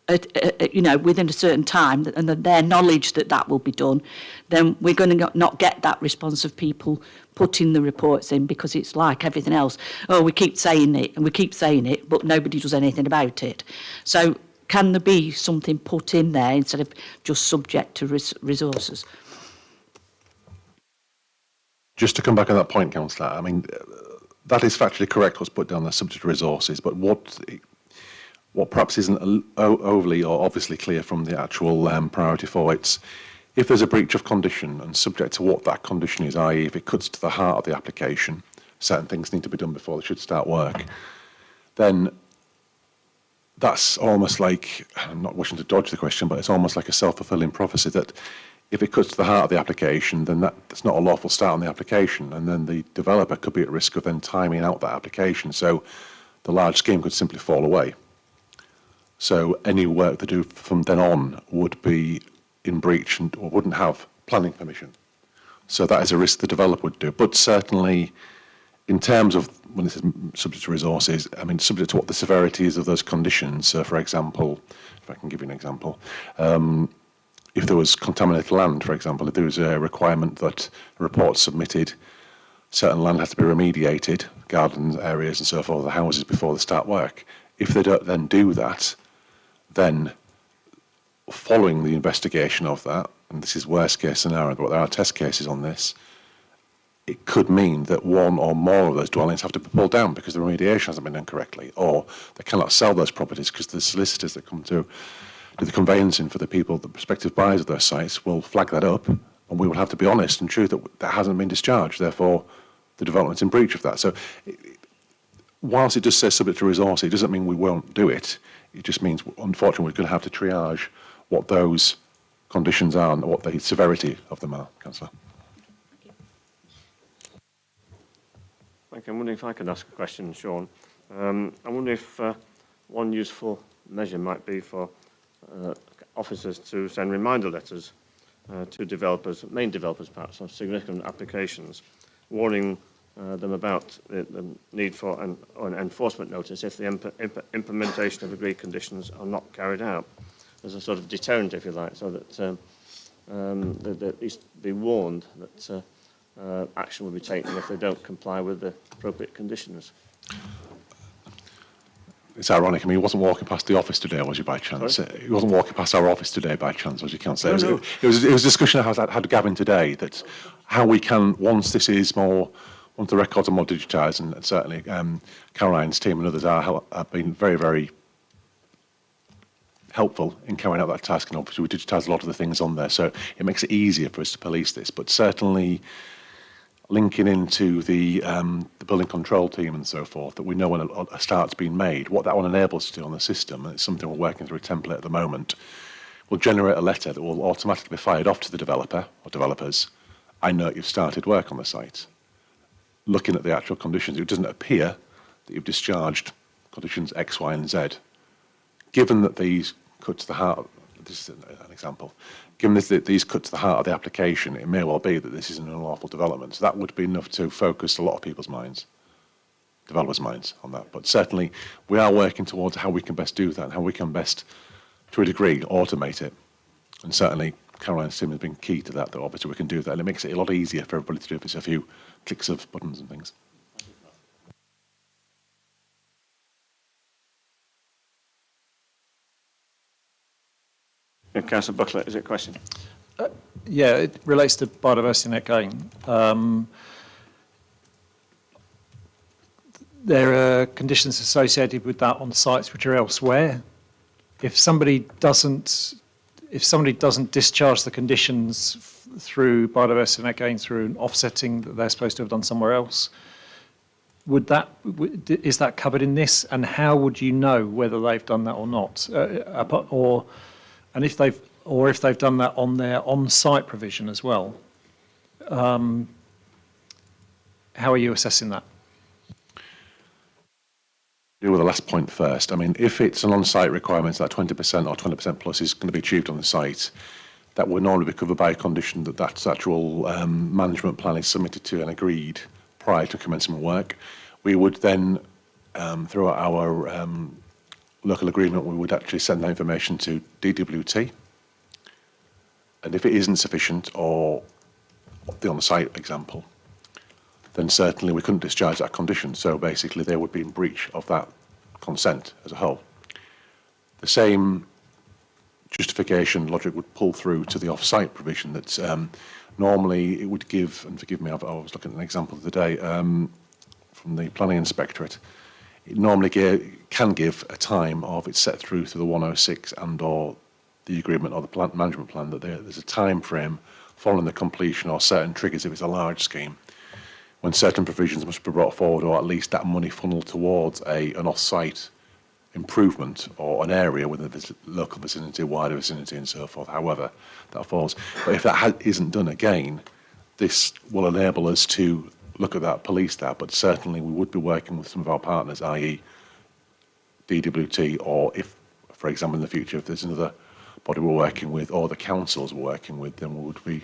[SPEAKER 2] within a certain time, and their knowledge that will be done, then we're going to not get that response of people putting the reports in, because it's like everything else. Oh, we keep saying it and we keep saying it, but nobody does anything about it. So can there be something put in there instead of just subject to resources?
[SPEAKER 12] Just to come back on that point, Councillor, I mean, that is factually correct what's put down there, subject to resources, but what perhaps isn't overly or obviously clear from the actual priority 4, it's if there's a breach of condition and subject to what that condition is, i.e. if it cuts to the heart of the application, certain things need to be done before they should start work, then that's almost like, I'm not wishing to dodge the question, but it's almost like a self-fulfilling prophecy that if it cuts to the heart of the application, then that's not a lawful start on the application, and then the developer could be at risk of then timing out that application. So the large scheme could simply fall away. So any work they do from then on would be in breach or wouldn't have planning permission. So that is a risk the developer would do. But certainly, in terms of when this is subject to resources, I mean, subject to what the severity is of those conditions. So, for example, if I can give you an example, if there was contaminated land, for example, if there was a requirement that a report submitted, certain land has to be remediated, gardens, areas and so forth, the houses before they start work. If they don't then do that, then following the investigation of that, and this is worst case scenario, but there are test cases on this, it could mean that one or more of those dwellings have to be pulled down because the remediation hasn't been done correctly, or they cannot sell those properties because the solicitors that come to do the conveyancing for the people, the prospective buyers of those sites, will flag that up, and we will have to be honest and true that that hasn't been discharged. Therefore, the development's in breach of that. So, whilst it does say subject to resource, it doesn't mean we won't do it. It just means, unfortunately, we're going to have to triage what those conditions are and what the severity of them are, Councillor.
[SPEAKER 1] Thank you. I'm wondering if I could ask a question, Sean. I wonder if one useful measure might be for officers to send reminder letters to developers, main developers perhaps, of significant applications, warning them about the need for an enforcement notice if the implementation of agreed conditions are not carried out, as a sort of deterrent, if you like, so that they at least be warned that action will be taken if they don't comply with the appropriate conditions.
[SPEAKER 12] It's ironic. I mean, he wasn't walking past the office today, was he, by chance?
[SPEAKER 1] Sorry?
[SPEAKER 12] He wasn't walking past our office today, by chance, was he, Councillor?
[SPEAKER 1] No, no.
[SPEAKER 12] It was a discussion I had Gavin today, that how we can, once this is more once the records are more digitised, and certainly Caroline's team and others have been very, very helpful in carrying out that task, and obviously we digitise a lot of the things on there, so it makes it easier for us to police this. But certainly linking into the building control team and so forth, that we know when a start's been made, what that will enable us to do on the system, and it's something we're working through a template at the moment, will generate a letter that will automatically be fired off to the developer or developers. I know you've started work on the site. Looking at the actual conditions, it doesn't appear that you've discharged conditions X, Y, and Z. Given that these cut to the heart, this is an example, given that these cut to the heart of the application, it may well be that this is an unlawful development. So that would be enough to focus a lot of people's minds, developers' minds on that. But certainly we are working towards how we can best do that and how we can best, to a degree, automate it. And certainly Caroline's team has been key to that obviously we can do that. And it makes it a lot easier for everybody to do if it's a few clicks of buttons and things.
[SPEAKER 1] Councillor Buckler, is it a question?
[SPEAKER 5] Yeah, it relates to biodiversity net gain. There are conditions associated with that on sites which are elsewhere. If somebody doesn't discharge the conditions through biodiversity net gain through an offsetting that they're supposed to have done somewhere else, is that covered in this? And how would you know whether they've done that or not? And if they've done that on their on-site provision as well, how are you assessing that?
[SPEAKER 12] Deal with the last point first. I mean, if it's an on-site requirement that 20% or 20% plus is going to be achieved on the site, that would normally be covered by a condition that that actual management plan is submitted to and agreed prior to commencement work. We would then, through our local agreement, we would actually send that information to DWT. And if it isn't sufficient, or the on-site example, then certainly we couldn't discharge that condition. So basically they would be in breach of that consent as a whole. The same justification logic would pull through to the off-site provision that normally it would give, and forgive me, I was looking at an example today from the planning inspectorate. It normally can give a time of it's set through to the 106 and or the agreement or the plant management plan that there's a time frame following the completion or certain triggers if it's a large scheme, when certain provisions must be brought forward, or at least that money funneled towards an off-site improvement or an area within the local vicinity, wider vicinity and so forth, however that falls. But if that isn't done again, this will enable us to look at that, police that, but certainly we would be working with some of our partners, i.e. DWT, or if, for example, in the future, if there's another body we're working with or the councils we're working with, then we would be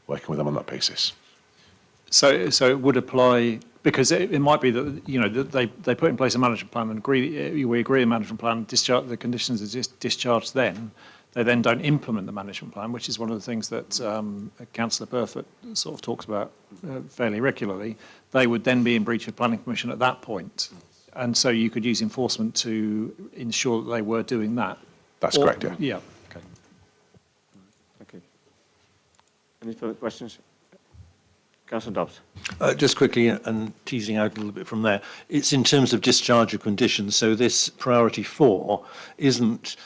[SPEAKER 12] working with them on that basis.
[SPEAKER 5] So it would apply, because it might be that, you know, that they put in place a management plan and we agree a management plan, discharge the conditions are just discharged then. They then don't implement the management plan, which is one of the things that Councillor Burford sort of talks about fairly regularly. They would then be in breach of planning permission at that point. And so you could use enforcement to ensure that they were doing that.
[SPEAKER 12] That's correct, yeah.
[SPEAKER 5] Yeah, okay.
[SPEAKER 1] Thank you. Any further questions? Councillor Dobbs.
[SPEAKER 3] Just quickly, and teasing out a little bit from there, it's in terms of discharge of conditions. So this priority 4 isn't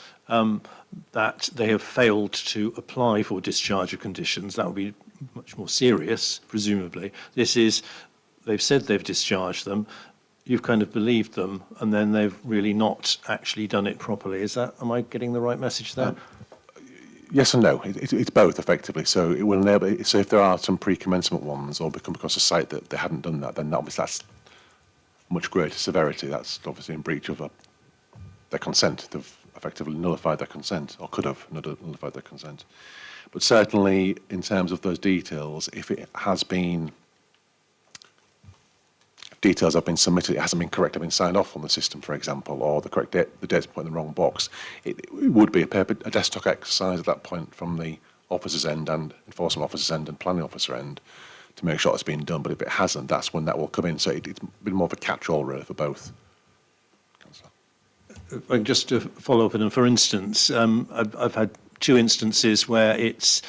[SPEAKER 3] that they have failed to apply for discharge of conditions. That would be much more serious, presumably. This is, they've said they've discharged them, you've kind of believed them, and then they've really not actually done it properly. Am I getting the right message there?
[SPEAKER 12] Yes and no. It's both, effectively. So it will enable. So if there are some pre-commencement ones, or become across a site that they hadn't done that, then obviously that's much greater severity. That's obviously in breach of their consent. They've effectively nullified their consent, or could have nullified their consent. But certainly, in terms of those details, if it has been details have been submitted, it hasn't been correctly been signed off on the system, for example, or the correct date, the date's put in the wrong box, it would be a desktop exercise at that point from the officer's end and enforcement officer's end and planning officer end to make sure it's been done. But if it hasn't, that's when that will come in. So it's been more of a catch-all really for both.
[SPEAKER 3] Just to follow up, and for instance, I've had 2 instances where it's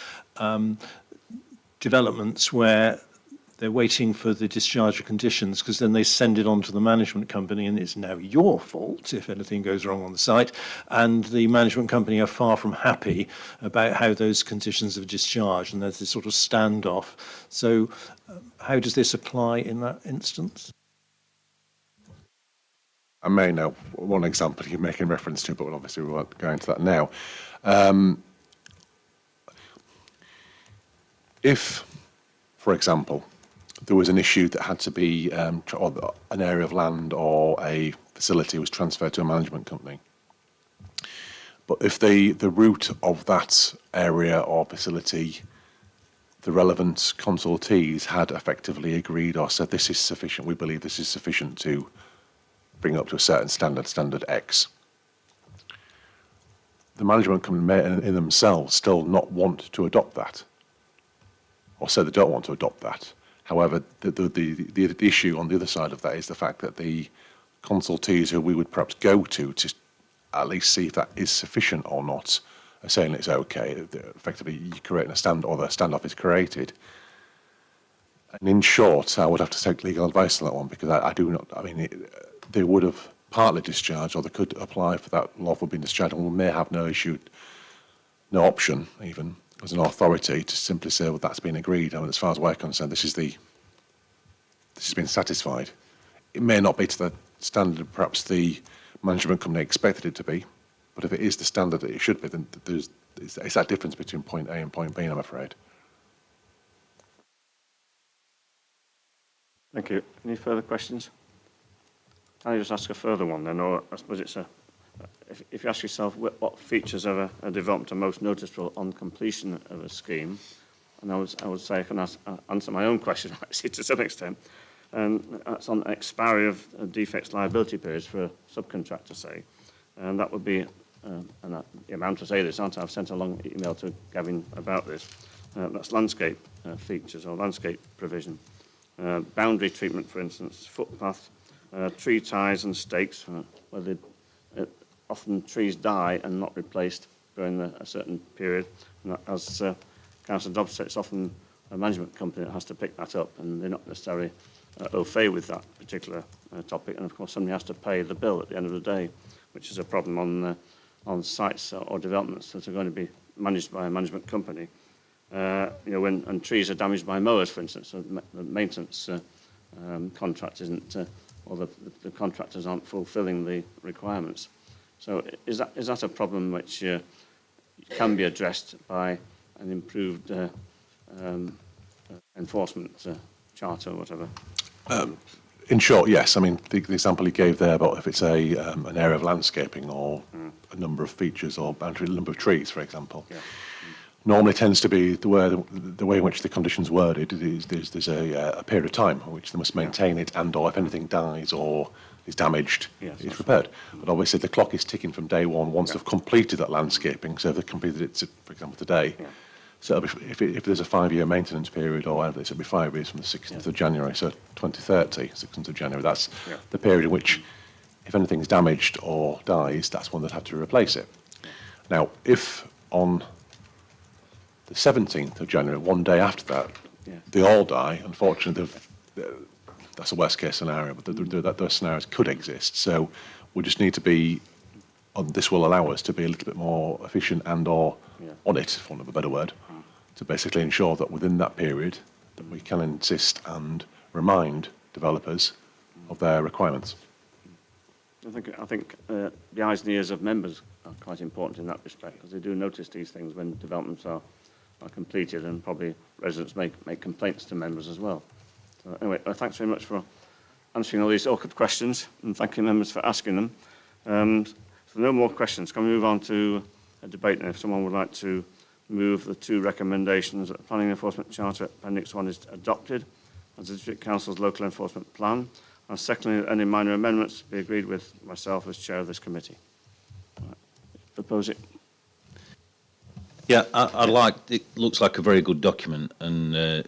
[SPEAKER 3] developments where they're waiting for the discharge of conditions, because then they send it on to the management company, and it's now your fault if anything goes wrong on the site. And the management company are far from happy about how those conditions of discharge, and there's this sort of standoff. So how does this apply in that instance?
[SPEAKER 12] I may know one example you're making reference to, but obviously we won't go into that now. If, for example, there was an issue that had to be, or an area of land or a facility was transferred to a management company, but if the route of that area or facility, the relevant consultees had effectively agreed or said this is sufficient, we believe this is sufficient to bring up to a certain standard X, the management company may in themselves still not want to adopt that, or say they don't want to adopt that. However, the issue on the other side of that is the fact that the consultees who we would perhaps go to at least see if that is sufficient or not are saying it's okay. Effectively, you create a the standoff is created. And in short, I would have to take legal advice on that one, because I do not, I mean, they would have partly discharged, or they could apply for that lawful being discharged, and we may have no issue, no option even as an authority to simply say, well, that's been agreed. I mean, as far as we're concerned, this has been satisfied. It may not be to the standard perhaps the management company expected it to be, but if it is the standard that it should be, then it's that difference between point A and point B, I'm afraid.
[SPEAKER 1] Thank you. Any further questions? Can I just ask a further one then, or I suppose it's if you ask yourself what features of a development are most noticeable on completion of a scheme, and I would say I can answer my own question actually to some extent, and that's on expiry of defects liability periods for a subcontractor, say, and that would be, and I'm bound to say this, aren't I? I've sent a long email to Gavin about this. That's landscape features or landscape provision, boundary treatment, for instance, footpath, tree ties and stakes, where often trees die and not replaced during a certain period. And that, as Councillor Dobbs said, it's often a management company that has to pick that up, and they're not necessarily au fait with that particular topic. And of course, somebody has to pay the bill at the end of the day, which is a problem on sites or developments that are going to be managed by a management company. When trees are damaged by mowers, for instance, so the maintenance contract isn't, or the contractors aren't fulfilling the requirements. So is that a problem which can be addressed by an improved enforcement charter or whatever?
[SPEAKER 12] In short, yes. I mean, the example you gave there about if it's an area of landscaping or a number of features or boundary number of trees, for example, normally tends to be the way in which the condition's worded. There's a period of time in which they must maintain it, and or if anything dies or is damaged, it's repaired. But obviously the clock is ticking from day one once they've completed that landscaping. So if they've completed it, for example, today, so if there's a 5-year maintenance period or whatever, it'll be 5 years from the 16th of January, so 2030, 16th of January, that's the period in which if anything's damaged or dies, that's when they'd have to replace it. Now, if on the 17th of January, one day after that, they all die, unfortunately, that's a worst case scenario, but those scenarios could exist. So we just need to be, this will allow us to be a little bit more efficient and or on it, for want of a better word, to basically ensure that within that period that we can insist and remind developers of their requirements.
[SPEAKER 1] I think the eyes and ears of members are quite important in that respect, because they do notice these things when developments are completed, and probably residents make complaints to members as well. So anyway, thanks very much for answering all these awkward questions, and thank you members for asking them. So no more questions. Can we move on to a debate now? If someone would like to move the 2 recommendations that the Planning Enforcement Charter Appendix 1 is adopted as the District Council's local enforcement plan, and secondly, that any minor amendments be agreed with myself as chair of this committee. Propose it.
[SPEAKER 8] Yeah, it looks like a very good document, and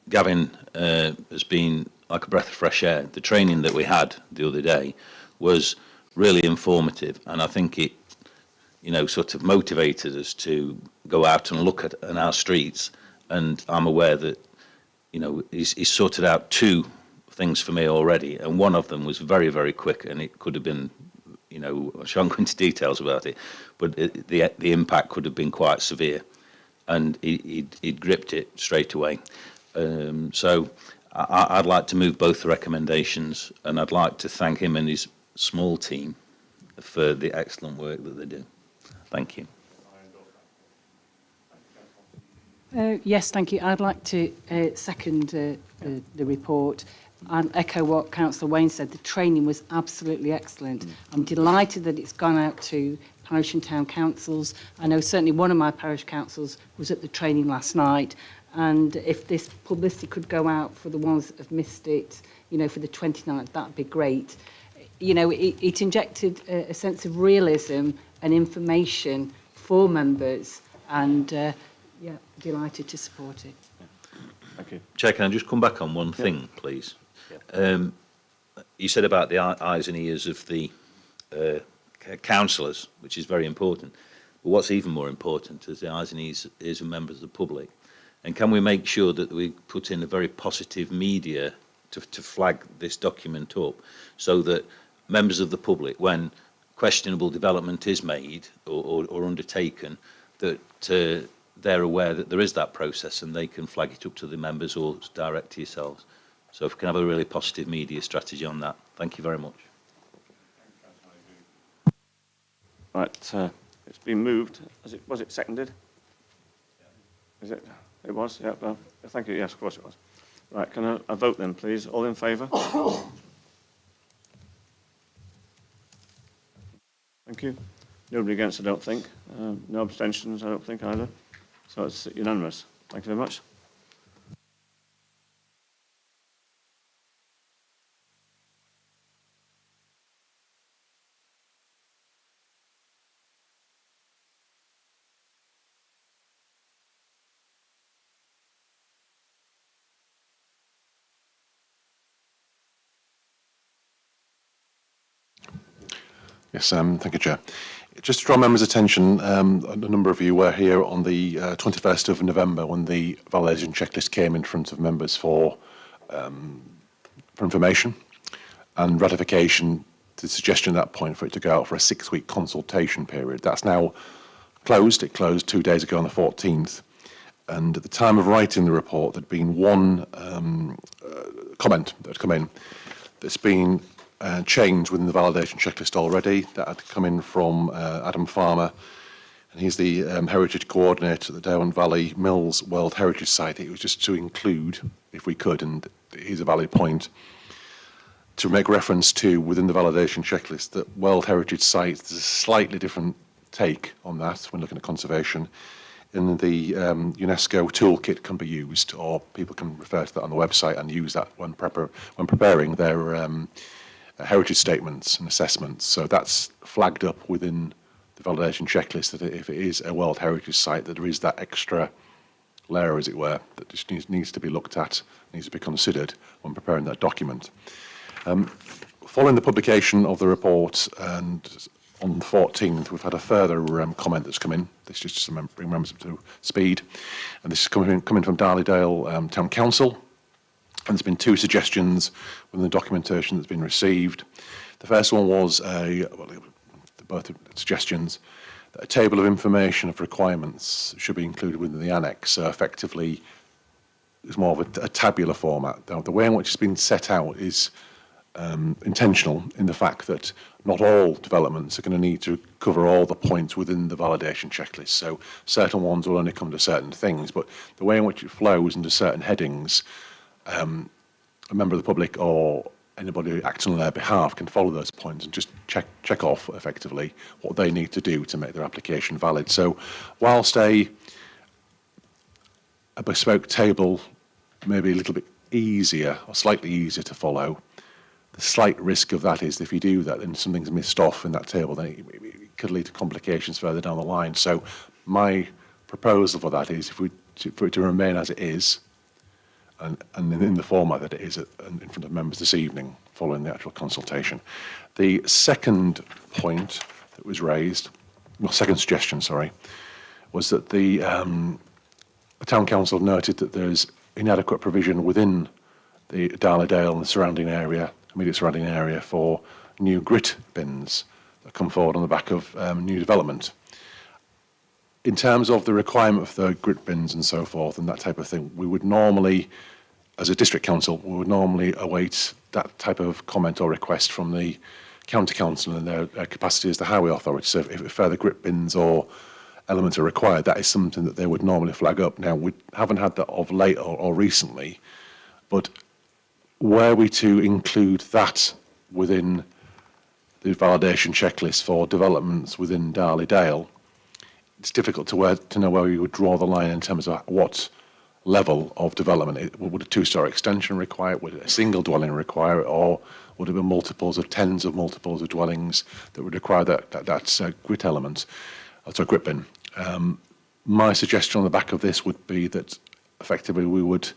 [SPEAKER 8] Gavin has been like a breath of fresh air. The training that we had the other day was really informative, and I think it, sort of motivated us to go out and look at our streets. And I'm aware that you know, he's sorted out two things for me already, and one of them was very, very quick, and it could have been, you know, I shan't go into details about it, but the impact could have been quite severe, and he'd gripped it straight away. So I'd like to move both the recommendations, and I'd like to thank him and his small team for the excellent work that they do. Thank you.
[SPEAKER 6] Yes, thank you. I'd like to second the report and echo what Councillor Wayne said. The training was absolutely excellent. I'm delighted that it's gone out to parish and town councils. I know certainly one of my parish councils was at the training last night, and if this publicity could go out for the ones that have missed it, you know, for the 29th, that'd be great. You know, it injected a sense of realism and information for members, and yeah, delighted to support it.
[SPEAKER 1] Thank you.
[SPEAKER 8] Chair, can I just come back on one thing, please? You said about the eyes and ears of the councillors, which is very important. But what's even more important is the eyes and ears of members of the public. And can we make sure that we put in a very positive media to flag this document up, so that members of the public, when questionable development is made or undertaken, that they're aware that there is that process and they can flag it up to the members or direct to yourselves. So if we can have a really positive media strategy on that. Thank you very much.
[SPEAKER 1] Right, it's been moved. Was it seconded? Is it? It was, yeah. Well, thank you. Yes, of course it was. Right, can I vote then, please? All in favour? Thank you. Nobody against, I don't think. No abstentions, I don't think either. So it's unanimous. Thank you very much.
[SPEAKER 12] Yes, thank you, Chair. Just to draw members' attention, a number of you were here on the 21st of November when the validation checklist came in front of members for information and ratification. The suggestion at that point for it to go out for a 6-week consultation period. That's now closed. It closed 2 days ago on the 14th. And at the time of writing the report, there'd been one comment that had come in that's been changed within the validation checklist already. That had come in from Adam Farmer, and he's the heritage coordinator at the Derwent Valley Mills World Heritage Site. It was just to include, if we could, and here's a valid point, to make reference to within the validation checklist that World Heritage Sites, there's a slightly different take on that when looking at conservation. In the UNESCO toolkit can be used, or people can refer to that on the website and use that when preparing their heritage statements and assessments. So that's flagged up within the validation checklist that if it is a World Heritage Site, that there is that extra layer, as it were, that just needs to be looked at, needs to be considered when preparing that document. Following the publication of the report, and on the 14th, we've had a further comment that's come in. This is just to bring members up to speed. And this is coming from Darley-Dale Town Council. And there's been 2 suggestions within the documentation that's been received. The first one was both suggestions that a table of information of requirements should be included within the annex. So effectively, it's more of a tabular format. The way in which it's been set out is intentional in the fact that not all developments are going to need to cover all the points within the validation checklist. So certain ones will only come to certain things, but the way in which it flows into certain headings, a member of the public or anybody acting on their behalf can follow those points and just check off effectively what they need to do to make their application valid. So whilst a bespoke table may be a little bit easier or slightly easier to follow, the slight risk of that is if you do that and something's missed off in that table, then it could lead to complications further down the line. So my proposal for that is for it to remain as it is, and in the format that it is in front of members this evening, following the actual consultation. The second point that was raised, well, second suggestion, sorry, was that the Town Council noted that there's inadequate provision within the Darley-Dale and the surrounding area, immediate surrounding area, for new grit bins that come forward on the back of new development. In terms of the requirement for the grit bins and so forth and that type of thing, we would normally, as a district council, we would normally await that type of comment or request from the county council in their capacity as the highway authority. So if further grit bins or elements are required, that is something that they would normally flag up. Now, we haven't had that of late or recently, but were we to include that within the validation checklist for developments within Darley-Dale, it's difficult to know where we would draw the line in terms of what level of development. Would a two-story extension require it? Would a single dwelling require it? Or would it be multiples of tens of multiples of dwellings that would require that grit element, so grit bin? My suggestion on the back of this would be that effectively we would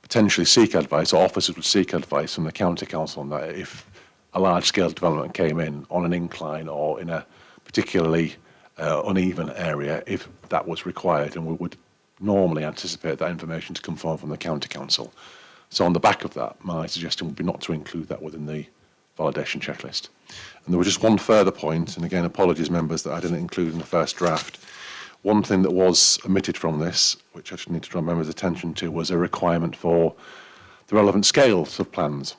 [SPEAKER 12] potentially seek advice, or officers would seek advice from the county council on that if a large-scale development came in on an incline or in a particularly uneven area, if that was required, and we would normally anticipate that information to come forward from the county council. So on the back of that, my suggestion would be not to include that within the validation checklist. And there was just one further point, and again, apologies members that I didn't include in the first draft. One thing that was omitted from this, which I should need to draw members' attention to, was a requirement for the relevant scales of plans.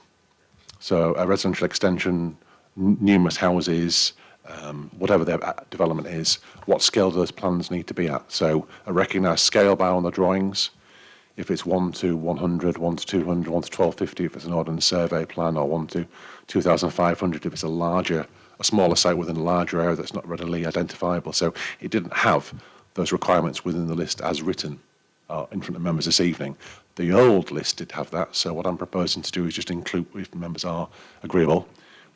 [SPEAKER 12] So a residential extension, numerous houses, whatever their development is, what scale do those plans need to be at? So a recognised scale bar on the drawings, if it's 1 to 100, 1 to 200, 1 to 1250 if it's an ordnance survey plan, or 1 to 2500 if it's a smaller site within a larger area that's not readily identifiable. So it didn't have those requirements within the list as written in front of members this evening. The old list did have that, so what I'm proposing to do is just include, if members are agreeable,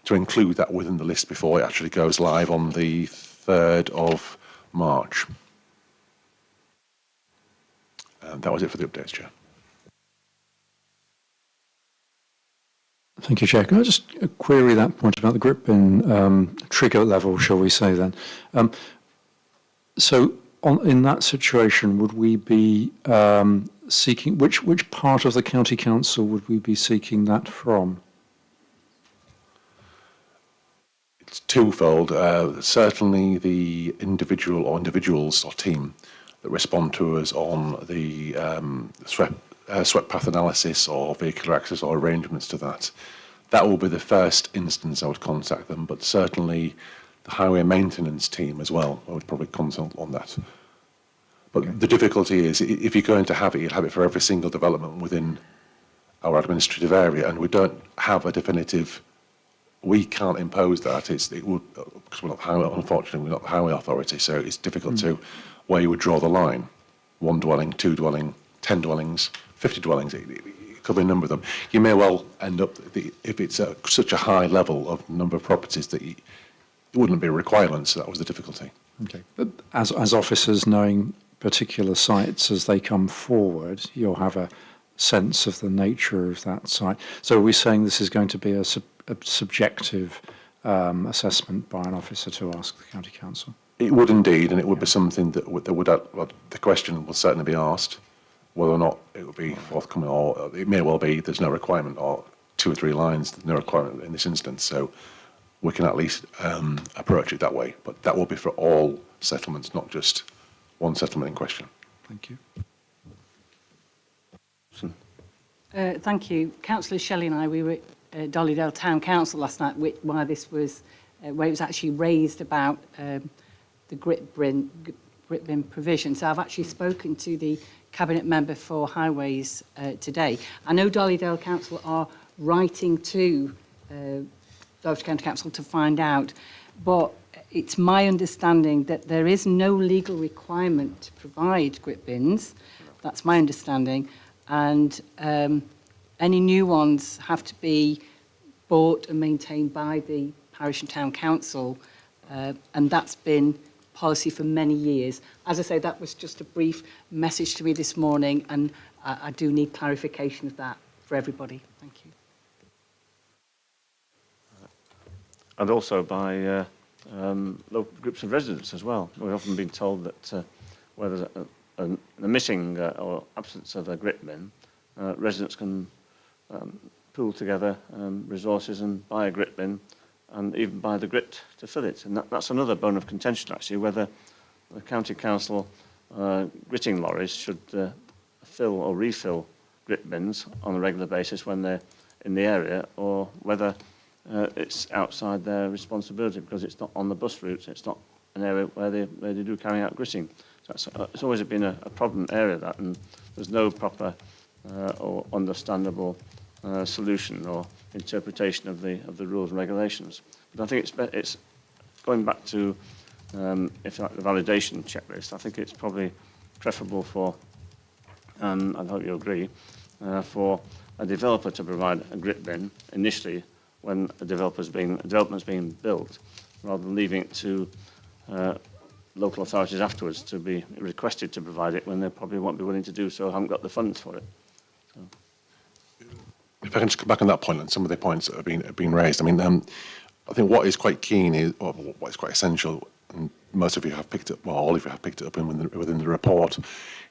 [SPEAKER 12] to include that within the list before it actually goes live on the 3rd of March. And that was it for the updates, Chair.
[SPEAKER 5] Thank you, Chair. Can I just query that point about the grit bin trigger level, shall we say then? So in that situation, would we be seeking, which part of the county council would we be seeking that from?
[SPEAKER 12] It's twofold. Certainly the individual or individuals or team that respond to us on the swept path analysis or vehicular access or arrangements to that. That will be the first instance I would contact them, but certainly the highway maintenance team as well, I would probably consult on that. But okay. The difficulty is, if you're going to have it, you'll have it for every single development within our administrative area, and we don't have a definitive. We can't impose that. It would, because we're not highway, unfortunately, we're not the highway authority, so it's difficult to where you would draw the line. 1 dwelling, 2 dwelling, 10 dwellings, 50 dwellings. It could be a number of them. You may well end up, if it's such a high level of number of properties that it wouldn't be a requirement. So that was the difficulty.
[SPEAKER 5] Okay, but as officers knowing particular sites as they come forward, you'll have a sense of the nature of that site. So are we saying this is going to be a subjective assessment by an officer to ask the county council?
[SPEAKER 12] It would indeed, and it would be something that would well, the question will certainly be asked, whether or not it would be forthcoming, or it may well be there's no requirement, or 2 or 3 lines, there's no requirement in this instance. So we can at least approach it that way. But that will be for all settlements, not just one settlement in question.
[SPEAKER 5] Thank you.
[SPEAKER 6] Thank you. Councillor Shelley and I, we were at Darley-Dale Town Council last night, where this was, where it was actually raised about the grit bin provision. So I've actually spoken to the Cabinet Member for Highways today. I know Darley-Dale Council are writing to Derbyshire County Council to find out, but it's my understanding that there is no legal requirement to provide grit bins. That's my understanding. And any new ones have to be bought and maintained by the parish and town council, and that's been policy for many years. As I say, that was just a brief message to me this morning, and I do need clarification of that for everybody. Thank you.
[SPEAKER 1] And also by local groups of residents as well. We've often been told that where there's the missing or absence of a grit bin, residents can pool together resources and buy a grit bin and even buy the grit to fill it. And that's another bone of contention, actually, whether the county council gritting lorries should fill or refill grit bins on a regular basis when they're in the area, or whether it's outside their responsibility because it's not on the bus routes, it's not an area where they do carry out gritting. So it's always been a problem area, that, and there's no proper or understandable solution or interpretation of the rules and regulations. But I think it's going back to, if you like, the validation checklist. I think it's probably preferable for, and I hope you agree, for a developer to provide a grit bin initially when a development's being built, rather than leaving it to local authorities afterwards to be requested to provide it when they probably won't be willing to do so, haven't got the funds for it. So.
[SPEAKER 12] If I can just come back on that point and some of the points that have been raised. I mean, I think what is quite keen is, or what is quite essential, and most of you have picked up, well, all of you have picked it up within the report,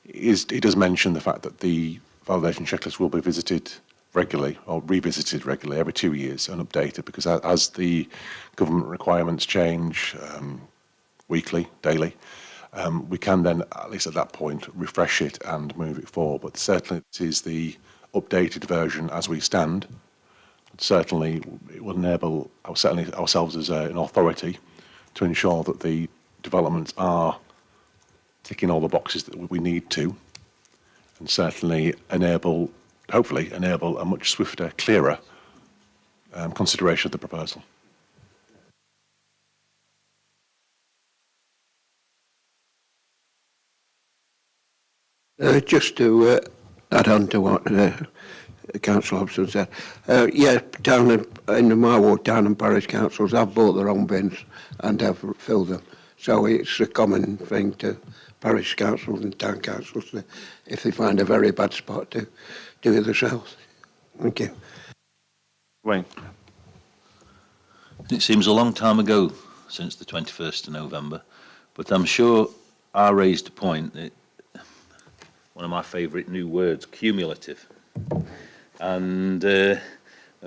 [SPEAKER 12] is it does mention the fact that the validation checklist will be visited regularly or revisited regularly every 2 years and updated, because as the government requirements change weekly, daily, we can then, at least at that point, refresh it and move it forward. But certainly it is the updated version as we stand. Certainly it will enable ourselves as an authority to ensure that the developments are ticking all the boxes that we need to, and certainly hopefully enable a much swifter, clearer consideration of the proposal.
[SPEAKER 7] Just to add on to what Councillor Hobson said, yeah, down in my ward, down in parish councils have bought their own bins and have filled them. So it's a common thing to parish councils and town councils to, if they find a very bad spot, to do it themselves. Thank you.
[SPEAKER 1] Wayne.
[SPEAKER 8] It seems a long time ago since the 21st of November, but I'm sure I raised a point that one of my favourite new words, cumulative. And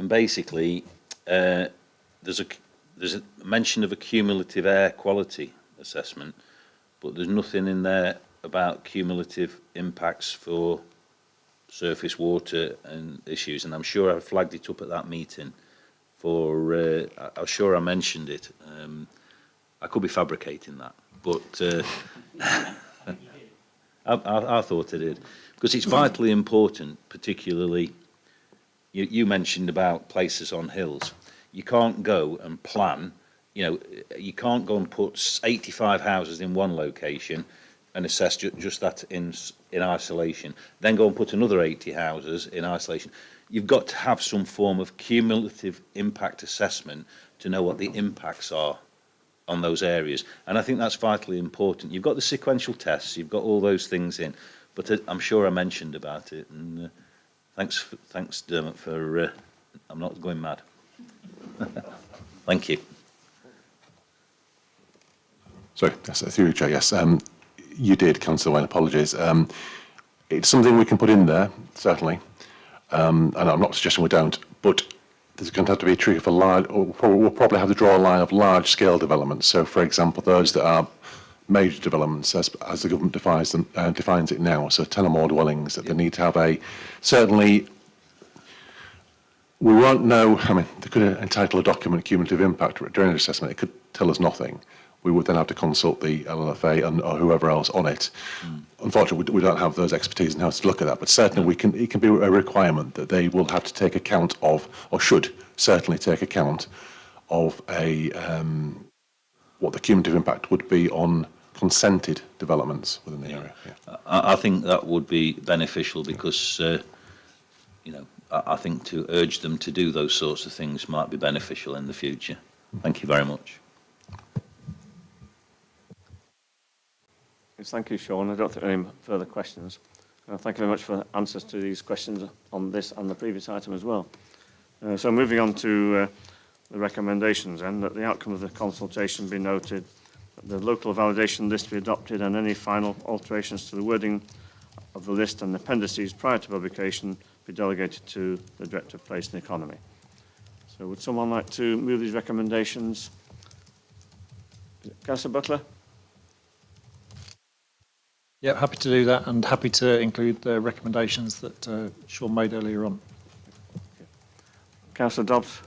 [SPEAKER 8] basically, there's a mention of a cumulative air quality assessment, but there's nothing in there about cumulative impacts for surface water and issues. And I'm sure I flagged it up at that meeting. I'm sure I mentioned it. I could be fabricating that, but I thought I did, because it's vitally important, particularly, you mentioned about places on hills. You can't go and plan, you can't go and put 85 houses in one location and assess just that in isolation, then go and put another 80 houses in isolation. You've got to have some form of cumulative impact assessment to know what the impacts are on those areas. And I think that's vitally important. You've got the sequential tests, you've got all those things in, but I'm sure I mentioned about it. And thanks, Dermot, for I'm not going mad. Thank you.
[SPEAKER 12] Sorry, yes, through you, Chair. Yes, you did, Councillor Wayne. Apologies. It's something we can put in there, certainly, and I'm not suggesting we don't, but there's going to have to be a trigger for large, or we'll probably have to draw a line of large-scale developments. So, for example, those that are major developments, as the government defines it now, so 10 or more dwellings, that they need to have certainly, we won't know, I mean, they could entitle a document cumulative impact drainage assessment. It could tell us nothing. We would then have to consult the LLFA or whoever else on it. Unfortunately, we don't have those expertise in how to look at that, but certainly it can be a requirement that they will have to take account of, or should certainly take account of what the cumulative impact would be on consented developments within the area. Yeah.
[SPEAKER 8] I think that would be beneficial, because I think to urge them to do those sorts of things might be beneficial in the future. Thank you very much.
[SPEAKER 1] Yes, thank you, Sean. I don't think there are any further questions. Thank you very much for answers to these questions on this and the previous item as well. So moving on to the recommendations, then, that the outcome of the consultation be noted, that the local validation list be adopted and any final alterations to the wording of the list and appendices prior to publication be delegated to the Director of Place and Economy. So would someone like to move these recommendations? Councillor Butler?
[SPEAKER 5] Yeah, happy to do that, and happy to include the recommendations that Sean made earlier on.
[SPEAKER 1] Councillor Dobbs?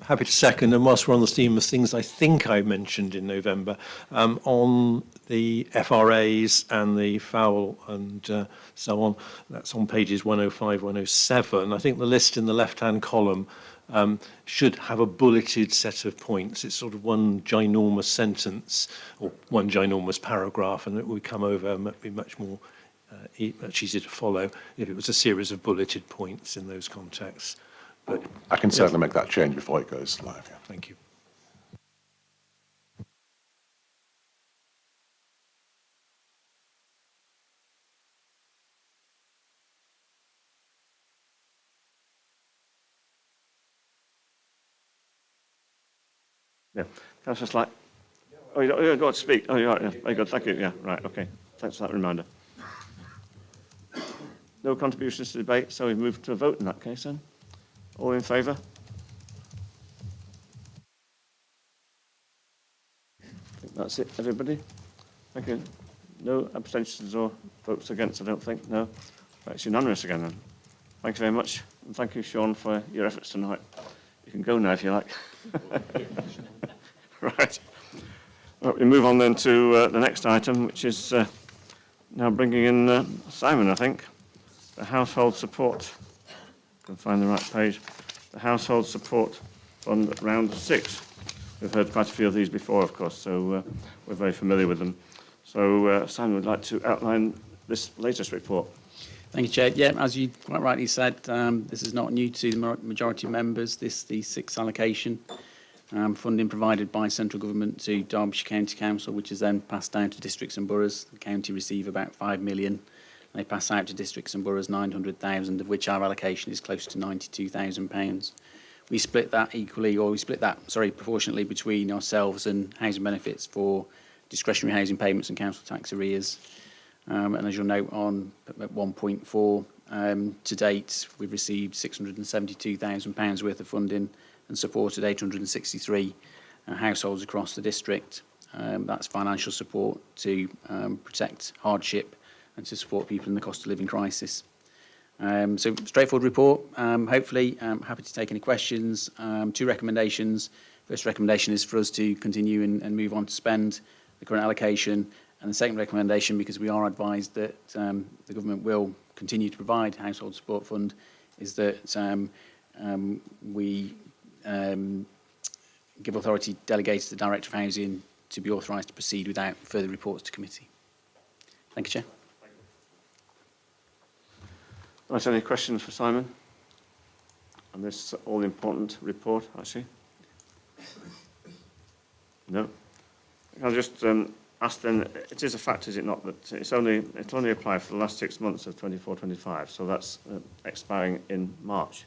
[SPEAKER 3] Happy to second, and whilst we're on the theme of things I think I mentioned in November, on the FRAs and the foul and so on, that's on pages 105, 107. I think the list in the left-hand column should have a bulleted set of points. It's sort of one ginormous sentence or one ginormous paragraph, and it would come over and be much more much easier to follow if it was a series of bulleted points in those contexts. But
[SPEAKER 12] I can certainly make that change before it goes live. Yeah.
[SPEAKER 3] thank you.
[SPEAKER 1] Yeah. Councillor Slack? Oh, you don't want to speak? Oh, you're right, yeah. Very good, thank you. Yeah, right, okay. Thanks for that reminder. No contributions to the debate, so we move to a vote in that case then. All in favour? I think that's it, everybody. Thank you. No abstentions or votes against, I don't think, no. Right, it's unanimous again then. Thank you very much, and thank you, Sean, for your efforts tonight. You can go now if you like. Right. Well, we move on then to the next item, which is now bringing in Simon, I think. The household support. I can find the right page. The household support fund round 6. We've heard quite a few of these before, of course, so we're very familiar with them. So Simon would like to outline this latest report.
[SPEAKER 14] Thank you, Chair. Yeah, as you quite rightly said, this is not new to the majority of members. This the 6th allocation. Funding provided by central government to Derbyshire County Council, which is then passed down to districts and boroughs. The county receive about 5 million. They pass out to districts and boroughs 900,000, of which our allocation is close to £92,000. We split that equally, or we split that, proportionately between ourselves and housing benefits for discretionary housing payments and council tax arrears. And as you'll note on 1.4, to date, we've received £672,000 worth of funding and supported 863 households across the district. That's financial support to protect hardship and to support people in the cost of living crisis. So straightforward report. Hopefully, I'm happy to take any questions. 2 recommendations. First recommendation is for us to continue and move on to spend the current allocation. And the second recommendation, because we are advised that the government will continue to provide household support fund, is that we give authority delegated to the Director of Housing to be authorised to proceed without further reports to committee. Thank you, Chair.
[SPEAKER 1] Right, any questions for Simon on this all-important report, actually? No? I'll just ask then, it is a fact, is it not, that it'll only apply for the last 6 months of 24-25, so that's expiring in March.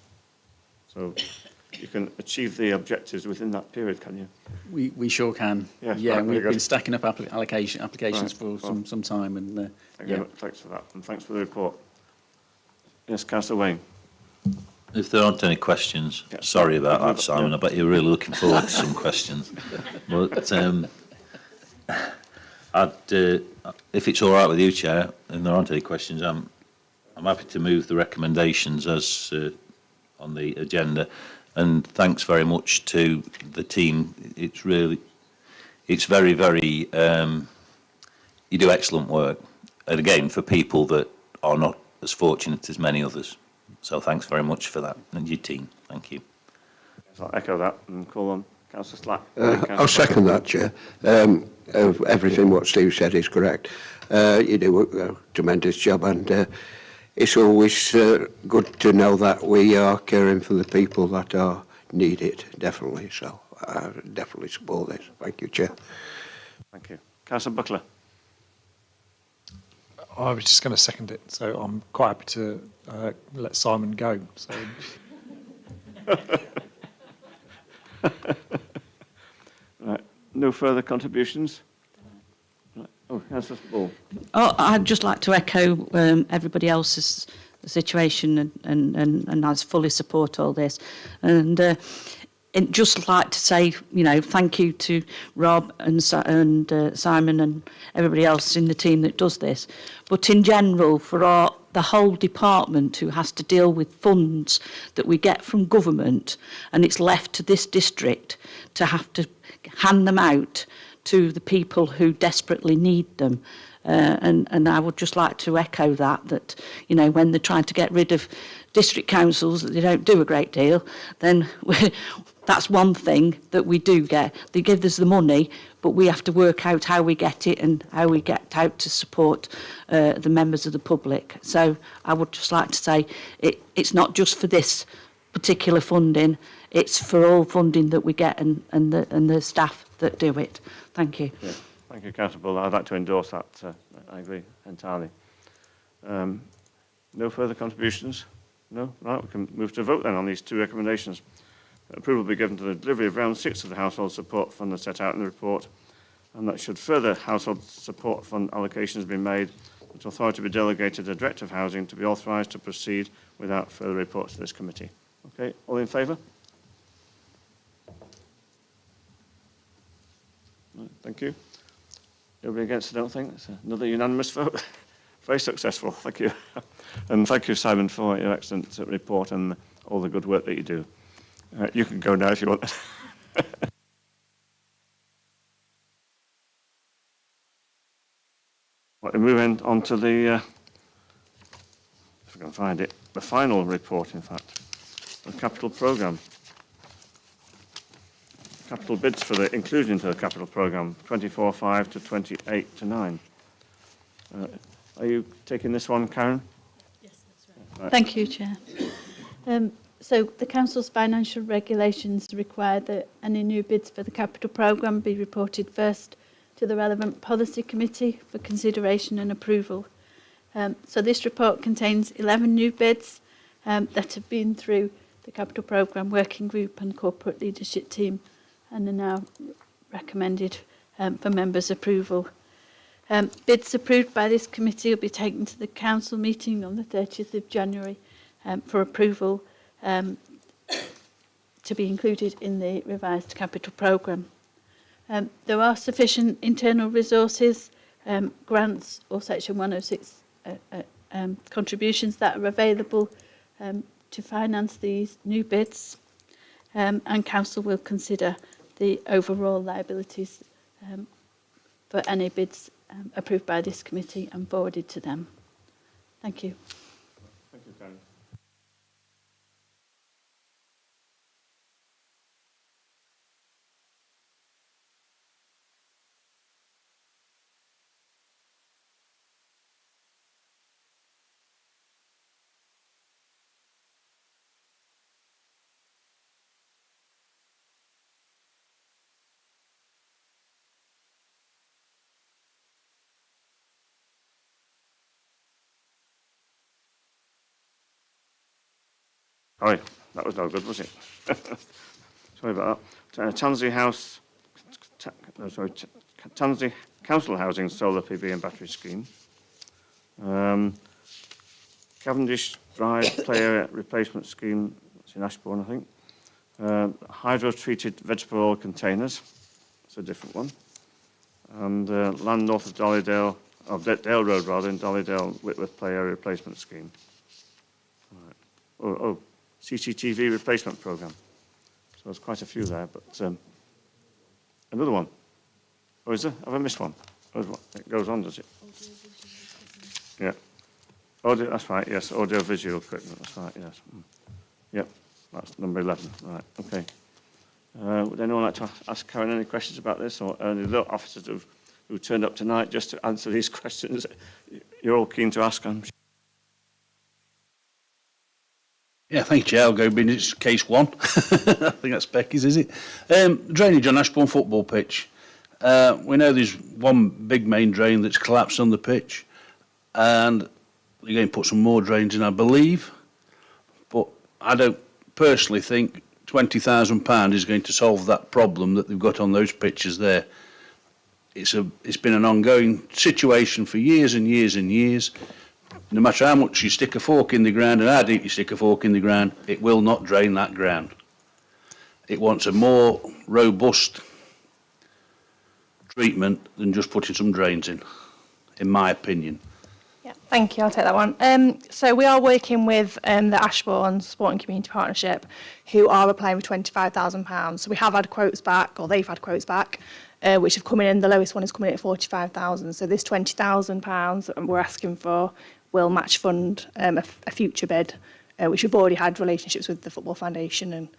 [SPEAKER 1] So you can achieve the objectives within that period, can you?
[SPEAKER 14] We sure can.
[SPEAKER 1] Yes,
[SPEAKER 14] yeah,
[SPEAKER 1] right,
[SPEAKER 14] we've
[SPEAKER 1] good.
[SPEAKER 14] been stacking up applications
[SPEAKER 1] Right,
[SPEAKER 14] for
[SPEAKER 1] well,
[SPEAKER 14] some time. And
[SPEAKER 1] Again, thanks for that, and thanks for the report. Yes, Councillor Wayne.
[SPEAKER 8] If there aren't any questions,
[SPEAKER 1] Yeah.
[SPEAKER 8] sorry about
[SPEAKER 1] Yeah.
[SPEAKER 8] that, Simon. I bet you're really looking forward to some questions. But if it's all right with you, Chair, and there aren't any questions, I'm happy to move the recommendations as on the agenda. And thanks very much to the team. It's very, very, you do excellent work. And again, for people that are not as fortunate as many others. So thanks very much for that, and your team. Thank you.
[SPEAKER 1] So I'll echo that and call on Councillor Slack.
[SPEAKER 7] I'll second that, Chair. Everything what Steve said is correct. You do a tremendous job, and it's always good to know that we are caring for the people that need it, definitely. So I definitely support this. Thank you, Chair.
[SPEAKER 1] Thank you. Councillor Buckler.
[SPEAKER 5] I was just going to second it, so I'm quite happy to let Simon go. So.
[SPEAKER 1] Right. No further contributions? Right. Oh, Councillor Ball.
[SPEAKER 2] Oh, I'd just like to echo everybody else's situation and I fully support all this. And just like to say, you know, thank you to Rob and Simon and everybody else in the team that does this. But in general, for the whole department who has to deal with funds that we get from government, and it's left to this district to have to hand them out to the people who desperately need them. And I would just like to echo that, you know, when they're trying to get rid of district councils, that they don't do a great deal, then that's one thing that we do get. They give us the money, but we have to work out how we get it and how we get out to support the members of the public. So I would just like to say it's not just for this particular funding, it's for all funding that we get and the staff that do it. Thank you.
[SPEAKER 1] Yeah. Thank you, Councillor Bull. I'd like to endorse that. I agree entirely. No further contributions? No? Right, we can move to vote then on these two recommendations. Approval be given to the delivery of round 6 of the Household Support Fund as set out in the report, and that should further Household Support Fund allocations be made, that authority be delegated to the Director of Housing to be authorised to proceed without further reports to this committee. Okay, all in favour? Right, thank you. Nobody against, I don't think. It's another unanimous vote. Very successful, thank you. And thank you, Simon, for your excellent report and all the good work that you do. You can go now if you want. We're moving on to the, if I can find it, the final report, in fact, the capital programme. Capital bids for the inclusion into the capital programme, 24/5 to 28/9. Are you taking this one, Karen?
[SPEAKER 15] Yes, that's right. Thank you, Chair. So the Council's financial regulations require that any new bids for the capital programme be reported first to the relevant policy committee for consideration and approval. So this report contains 11 new bids that have been through the capital programme working group and corporate leadership team and are now recommended for members' approval. Bids approved by this committee will be taken to the council meeting on the 30th of January for approval to be included in the revised capital programme. There are sufficient internal resources, grants or Section 106 contributions that are available to finance these new bids, and council will consider the overall liabilities for any bids approved by this committee and forwarded to them. Thank you.
[SPEAKER 1] Thank you, Karen. Sorry, that was no good, was it? Sorry about that. Tansley House, Tansley Council Housing Solar PV and Battery Scheme. Cavendish Drive Play Area Replacement Scheme, it's in Ashbourne, I think. Hydro-treated vegetable oil containers, it's a different one. And land north of Dollydale, of Dale Road rather, in Dollydale Whitworth Play Area Replacement Scheme. Right. CCTV replacement programme. So there's quite a few there, but another one. Oh, is there? Have I missed one? Oh, it goes on, does it? Yeah. Audio, that's right, yes. Audio visual equipment, that's right, yes. Yep, that's number 11. Right, okay. Would anyone like to ask Karen any questions about this, or any of the officers who turned up tonight just to answer these questions? You're all keen to ask, I'm sure.
[SPEAKER 10] Yeah, thank you, Chair. I'll go it's case 1. I think that's Becky's, is it? Drainage on Ashbourne football pitch. We know there's one big main drain that's collapsed on the pitch, and they're going to put some more drains in, I believe. But I don't personally think £20,000 is going to solve that problem that they've got on those pictures there. It's been an ongoing situation for years and years and years. No matter how much you stick a fork in the ground and how deep you stick a fork in the ground, it will not drain that ground. It wants a more robust treatment than just putting some drains in my opinion.
[SPEAKER 9] Yeah, thank you. I'll take that one. So we are working with the Ashbourne Sport and Community Partnership, who are applying for £25,000. So we have had quotes back, or they've had quotes back, which have come in. The lowest one is coming in at £45,000. So this £20,000 that we're asking for will match fund a future bid, which we've already had relationships with the Football Foundation, and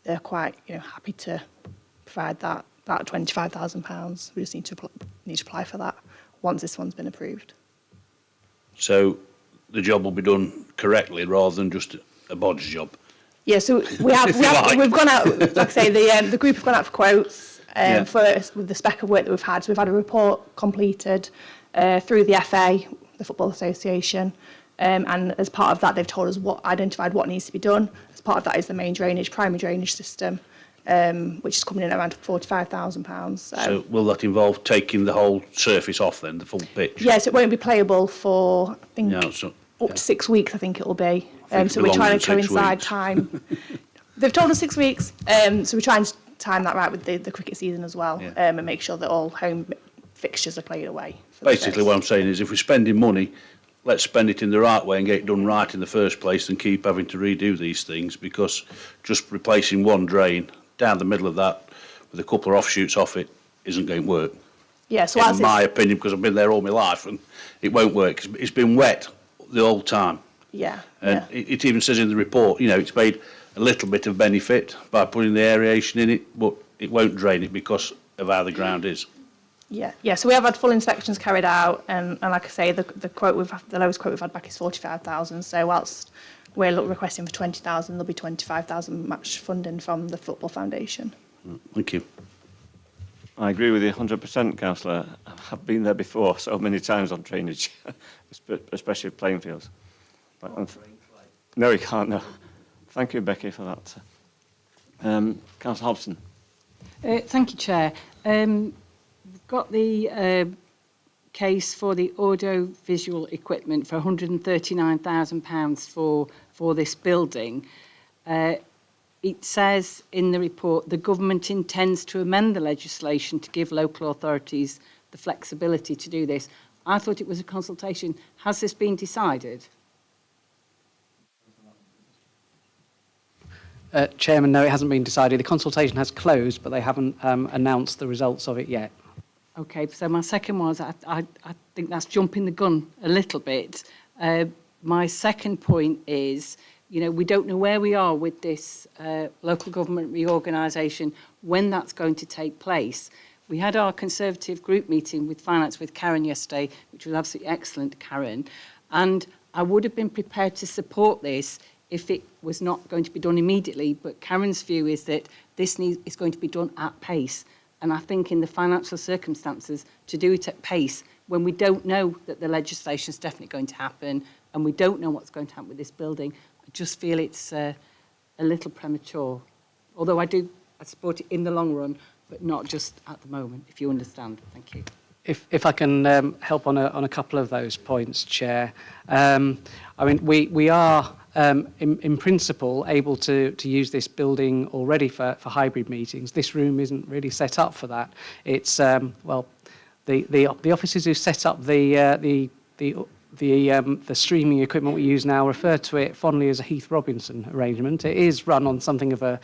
[SPEAKER 9] they're quite happy to provide that £25,000. We just need to apply for that once this one's been approved.
[SPEAKER 10] So the job will be done correctly rather than just a bodge job.
[SPEAKER 9] Yeah, so we've gone out, like I say, the group have gone out for quotes with the spec of work that we've had. So we've had a report completed through the FA, the Football Association, and as part of that they've told us identified what needs to be done. As part of that is the main primary drainage system, which is coming in around £45,000.
[SPEAKER 10] So will that involve taking the whole surface off then, the full pitch?
[SPEAKER 9] Yes, it won't be playable for, I think, up to 6 weeks, I think it will be. So we're trying to coincide time. They've told us 6 weeks, so we're trying to time that right with the cricket season as well, and make sure that all home fixtures are played away.
[SPEAKER 10] Basically what I'm saying is if we're spending money, let's spend it in the right way and get it done right in the first place than keep having to redo these things, because just replacing one drain down the middle of that with a couple of offshoots off it isn't going to work.
[SPEAKER 9] Yeah, so
[SPEAKER 10] in my opinion, because I've been there all my life, and it won't work. It's been wet the whole time.
[SPEAKER 9] Yeah.
[SPEAKER 10] And it even says in the report, it's made a little bit of benefit by putting the aeration in it, but it won't drain it because of how the ground is.
[SPEAKER 9] Yeah. So we have had full inspections carried out, and like I say, the lowest quote we've had back is £45,000. So whilst we're requesting for £20,000, there'll be £25,000 match funding from the Football Foundation.
[SPEAKER 10] Thank you.
[SPEAKER 1] I agree with you 100%, Councillor. I've been there before so many times on drainage, especially playing fields. No, we can't, no. Thank you, Becky, for that. Councillor Hobson.
[SPEAKER 6] Thank you, Chair. We've got the case for the audio-visual equipment for £139,000 for this building. It says in the report the government intends to amend the legislation to give local authorities the flexibility to do this. I thought it was a consultation. Has this been decided?
[SPEAKER 11] Chairman, no, it hasn't been decided. The consultation has closed, but they haven't announced the results of it yet.
[SPEAKER 6] Okay, so my second was, I think that's jumping the gun a little bit. My second point is, we don't know where we are with this local government reorganisation, when that's going to take place. We had our Conservative group meeting with Finance with Karen yesterday, which was absolutely excellent, Karen, and I would have been prepared to support this if it was not going to be done immediately, but Karen's view is that this is going to be done at pace. And I think in the financial circumstances, to do it at pace, when we don't know that the legislation is definitely going to happen, and we don't know what's going to happen with this building, I just feel it's a little premature. Although I support it in the long run, but not just at the moment, if you understand. Thank you.
[SPEAKER 11] If I can help on a couple of those points, Chair. We are in principle able to use this building already for hybrid meetings. This room isn't really set up for that. It's the officers who set up the streaming equipment we use now refer to it fondly as a Heath Robinson arrangement. It is run on something of a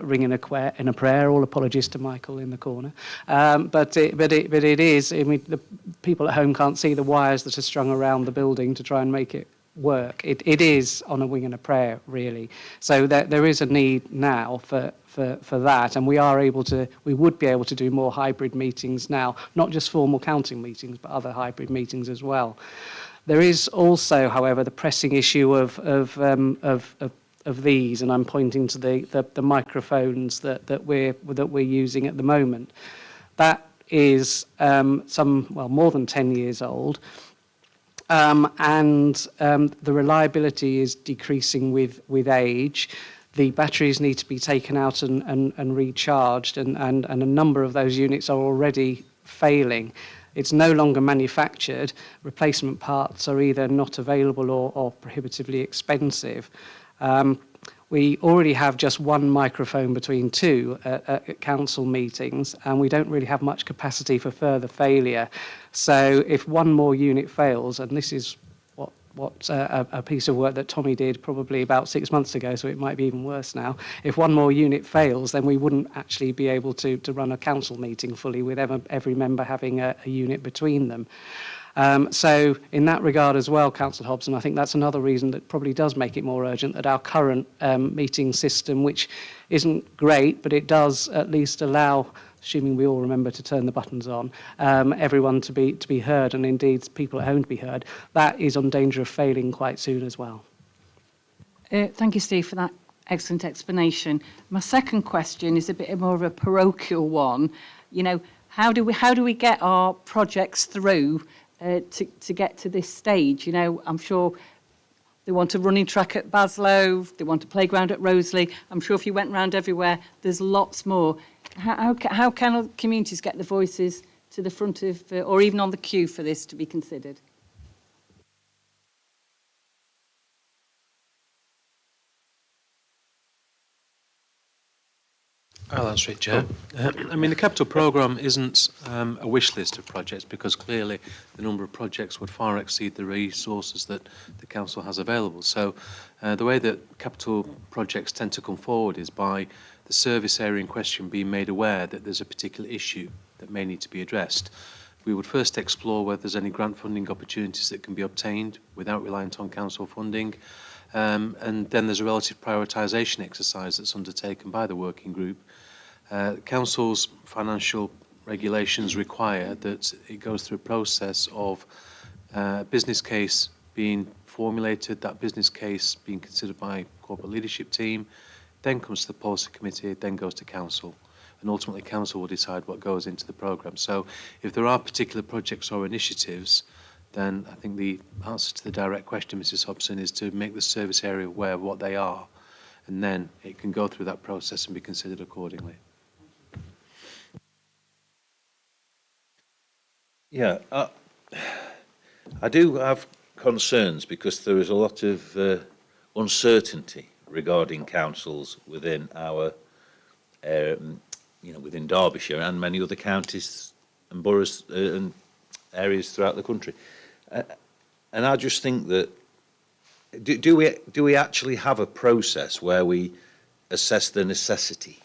[SPEAKER 11] ring and a prayer. All apologies to Michael in the corner, but it is. The people at home can't see the wires that are strung around the building to try and make it work. It is on a wing and a prayer, really. So there is a need now for that, and we would be able to do more hybrid meetings now, not just formal counting meetings, but other hybrid meetings as well. There is also, however, the pressing issue of these, and I'm pointing to the microphones that we're using at the moment. That is more than 10 years old. And the reliability is decreasing with age. the batteries need to be taken out and recharged, and a number of those units are already failing. It's no longer manufactured. Replacement parts are either not available or prohibitively expensive. We already have just one microphone between two at council meetings, and we don't really have much capacity for further failure. So if one more unit fails, and this is what a piece of work that Tommy did probably about 6 months ago, so it might be even worse now. If one more unit fails, then we wouldn't actually be able to run a council meeting fully with every member having a unit between them. So in that regard as well, Councillor Hobson, I think that's another reason that probably does make it more urgent, that our current meeting system, which isn't great, but it does at least allow, assuming we all remember to turn the buttons on, everyone to be heard, and indeed people at home to be heard, that is on danger of failing quite soon as well.
[SPEAKER 6] Thank you, Steve, for that excellent explanation. My second question is a bit more of a parochial one. You know, how do we get our projects through to get to this stage? You know, I'm sure they want a running track at Baslow, they want a playground at Roseley. I'm sure if you went round everywhere, there's lots more. How can communities get the voices to the front of, or even on the queue for this to be considered?
[SPEAKER 16] I'll answer it, Chair. I mean, the capital programme isn't a wish list of projects, because clearly the number of projects would far exceed the resources that the council has available. So the way that capital projects tend to come forward is by the service area in question being made aware that there's a particular issue that may need to be addressed. We would first explore whether there's any grant funding opportunities that can be obtained without reliant on council funding. And then there's a relative prioritisation exercise that's undertaken by the working group. Council's financial regulations require that it goes through a process of business case being formulated, that business case being considered by corporate leadership team, then comes to the policy committee, then goes to council. And ultimately council will decide what goes into the programme. So if there are particular projects or initiatives, then I think the answer to the direct question, Mrs Hobson, is to make the service area aware of what they are, and then it can go through that process and be considered accordingly.
[SPEAKER 8] Yeah, I do have concerns because there is a lot of uncertainty regarding councils within our, within Derbyshire and many other counties and boroughs and areas throughout the country. And I just think that do we actually have a process where we assess the necessity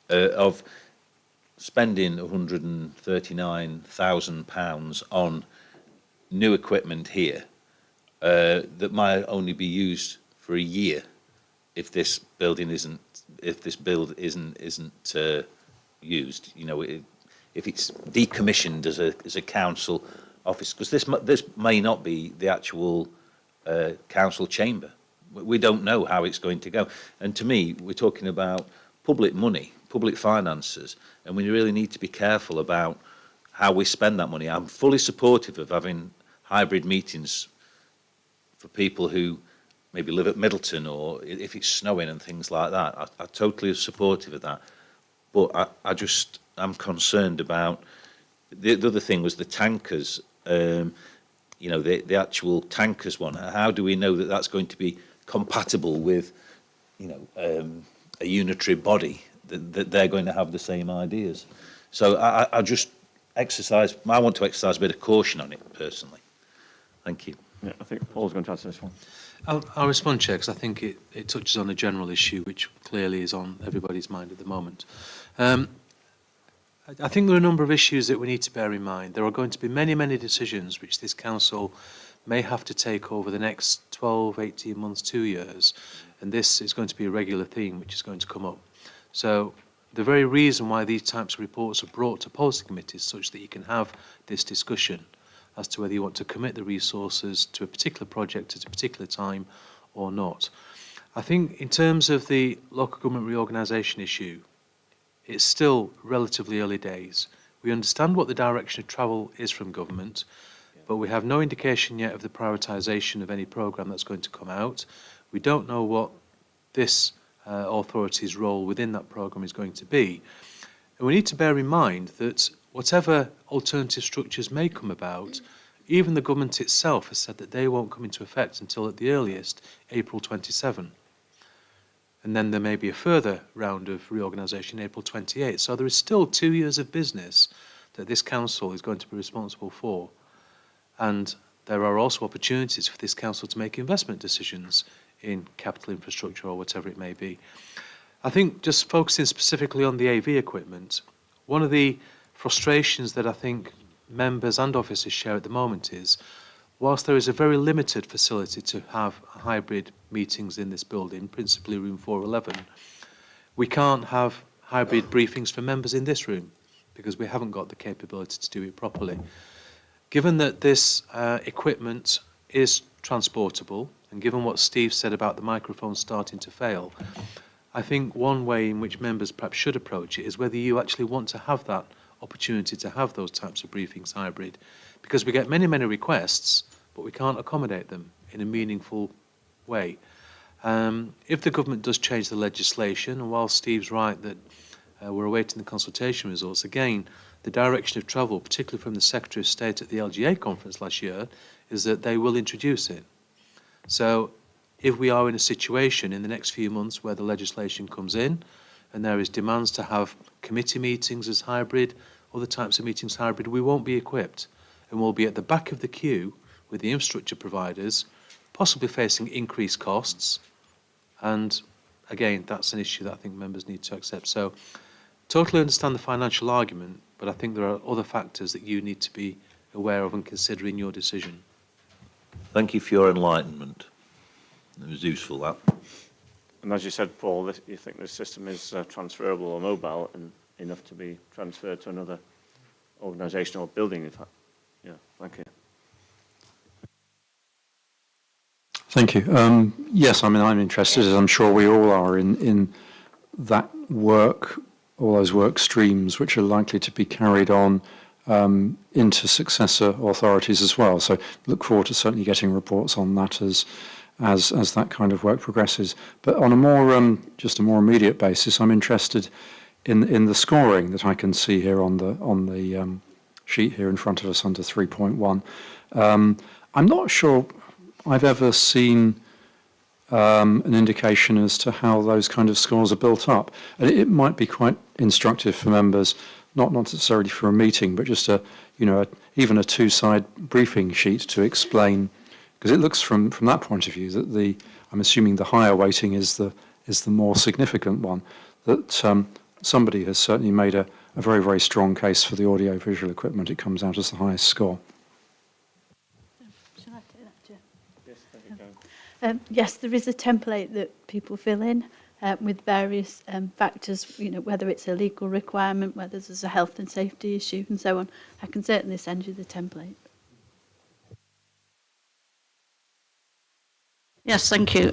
[SPEAKER 8] of spending £139,000 on new equipment here that might only be used for a year if this build isn't used? You know, if it's decommissioned as a council office, because this may not be the actual council chamber. We don't know how it's going to go. And to me, we're talking about public money, public finances, and we really need to be careful about how we spend that money. I'm fully supportive of having hybrid meetings for people who maybe live at Middleton, or if it's snowing and things like that. I'm totally supportive of that. But I'm concerned about, the other thing was the tankers, the actual tankers one. How do we know that that's going to be compatible with, a unitary body, that they're going to have the same ideas? So I want to exercise a bit of caution on it personally. Thank you.
[SPEAKER 1] Yeah, I think Paul's going to answer this one.
[SPEAKER 16] I'll respond, Chair, because I think it touches on a general issue which clearly is on everybody's mind at the moment. I think there are a number of issues that we need to bear in mind. There are going to be many, many decisions which this council may have to take over the next 12, 18 months, 2 years, and this is going to be a regular theme which is going to come up. So the very reason why these types of reports are brought to policy committees, such that you can have this discussion as to whether you want to commit the resources to a particular project at a particular time or not. I think in terms of the local government reorganisation issue, it's still relatively early days. We understand what the direction of travel is from government, but we have no indication yet of the prioritisation of any programme that's going to come out. We don't know what this authority's role within that programme is going to be. And we need to bear in mind that whatever alternative structures may come about, even the government itself has said that they won't come into effect until at the earliest April 27. And then there may be a further round of reorganisation in April 28. So there is still 2 years of business that this council is going to be responsible for. And there are also opportunities for this council to make investment decisions in capital infrastructure or whatever it may be. I think just focusing specifically on the AV equipment, one of the frustrations that I think members and officers share at the moment is, whilst there is a very limited facility to have hybrid meetings in this building, principally room 411, we can't have hybrid briefings for members in this room because we haven't got the capability to do it properly. Given that this equipment is transportable, and given what Steve said about the microphones starting to fail, I think one way in which members perhaps should approach it is whether you actually want to have that opportunity to have those types of briefings hybrid, because we get many, many requests, but we can't accommodate them in a meaningful way. If the government does change the legislation, and while Steve's right that we're awaiting the consultation results, again, the direction of travel, particularly from the Secretary of State at the LGA conference last year, is that they will introduce it. So if we are in a situation in the next few months where the legislation comes in and there is demands to have committee meetings as hybrid, other types of meetings hybrid, we won't be equipped, and we'll be at the back of the queue with the infrastructure providers, possibly facing increased costs. And again, that's an issue that I think members need to accept. So totally understand the financial argument, but I think there are other factors that you need to be aware of and consider in your decision.
[SPEAKER 8] Thank you for your enlightenment. It was useful, that.
[SPEAKER 1] And as you said, Paul, you think this system is transferable or mobile and enough to be transferred to another organisation or building, in fact. Yeah, thank you.
[SPEAKER 5] Thank you. Yes, I mean, I'm interested, as I'm sure we all are, in that work, all those work streams which are likely to be carried on into successor authorities as well. So look forward to certainly getting reports on that as that kind of work progresses. But on a more just a more immediate basis, I'm interested in the scoring that I can see here on the sheet here in front of us under 3.1. I'm not sure I've ever seen an indication as to how those kind of scores are built up. And it might be quite instructive for members, not necessarily for a meeting, but just even a two-side briefing sheet to explain, because it looks from that point of view that I'm assuming the higher weighting is the more significant one, that somebody has certainly made a very, very strong case for the audio-visual equipment. It comes out as the highest score.
[SPEAKER 15] Shall I take that, Chair? Yes, thank you. Yes, there is a template that people fill in with various factors, whether it's a legal requirement, whether there's a health and safety issue and so on. I can certainly send you the template.
[SPEAKER 2] Yes, thank you.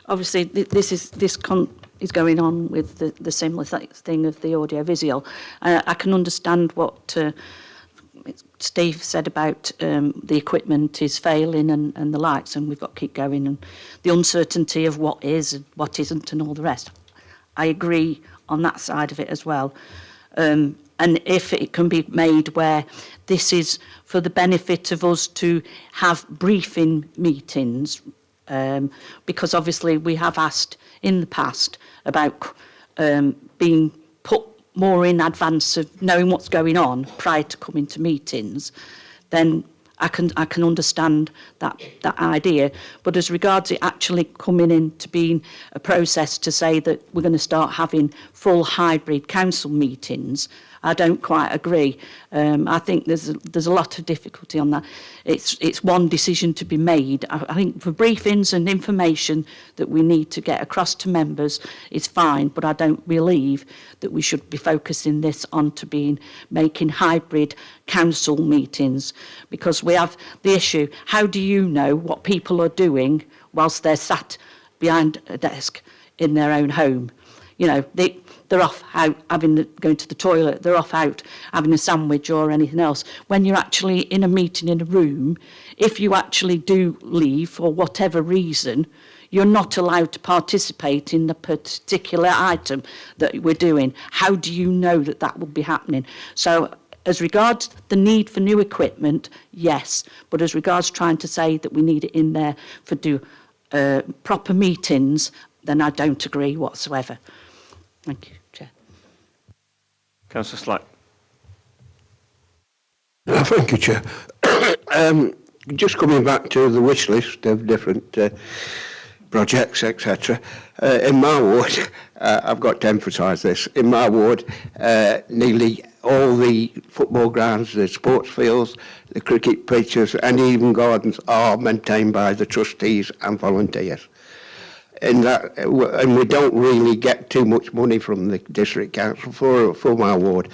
[SPEAKER 2] Obviously, this is going on with the similar thing of the audiovisual. I can understand what Steve said about the equipment is failing and the likes, and we've got to keep going, and the uncertainty of what is and what isn't and all the rest. I agree on that side of it as well. And if it can be made where this is for the benefit of us to have briefing meetings, because obviously we have asked in the past about being put more in advance of knowing what's going on prior to coming to meetings, then I can understand that idea. But as regards it actually coming into being a process to say that we're going to start having full hybrid council meetings, I don't quite agree. I think there's a lot of difficulty on that. It's one decision to be made. I think for briefings and information that we need to get across to members is fine, but I don't believe that we should be focusing this on to making hybrid council meetings, because we have the issue, how do you know what people are doing whilst they're sat behind a desk in their own home? they're off out going to the toilet, they're off out having a sandwich or anything else. When you're actually in a meeting in a room, if you actually do leave for whatever reason, you're not allowed to participate in the particular item that we're doing. How do you know that that will be happening? So as regards the need for new equipment, yes, but as regards trying to say that we need it in there for proper meetings, then I don't agree whatsoever. Thank you, Chair.
[SPEAKER 1] Councillor Slack.
[SPEAKER 7] Thank you, Chair. Just coming back to the wish list of different projects, etc. In my ward, I've got to emphasise this, in my ward, nearly all the football grounds, the sports fields, the cricket pitches and even gardens are maintained by the trustees and volunteers. And we don't really get too much money from the district council for my ward.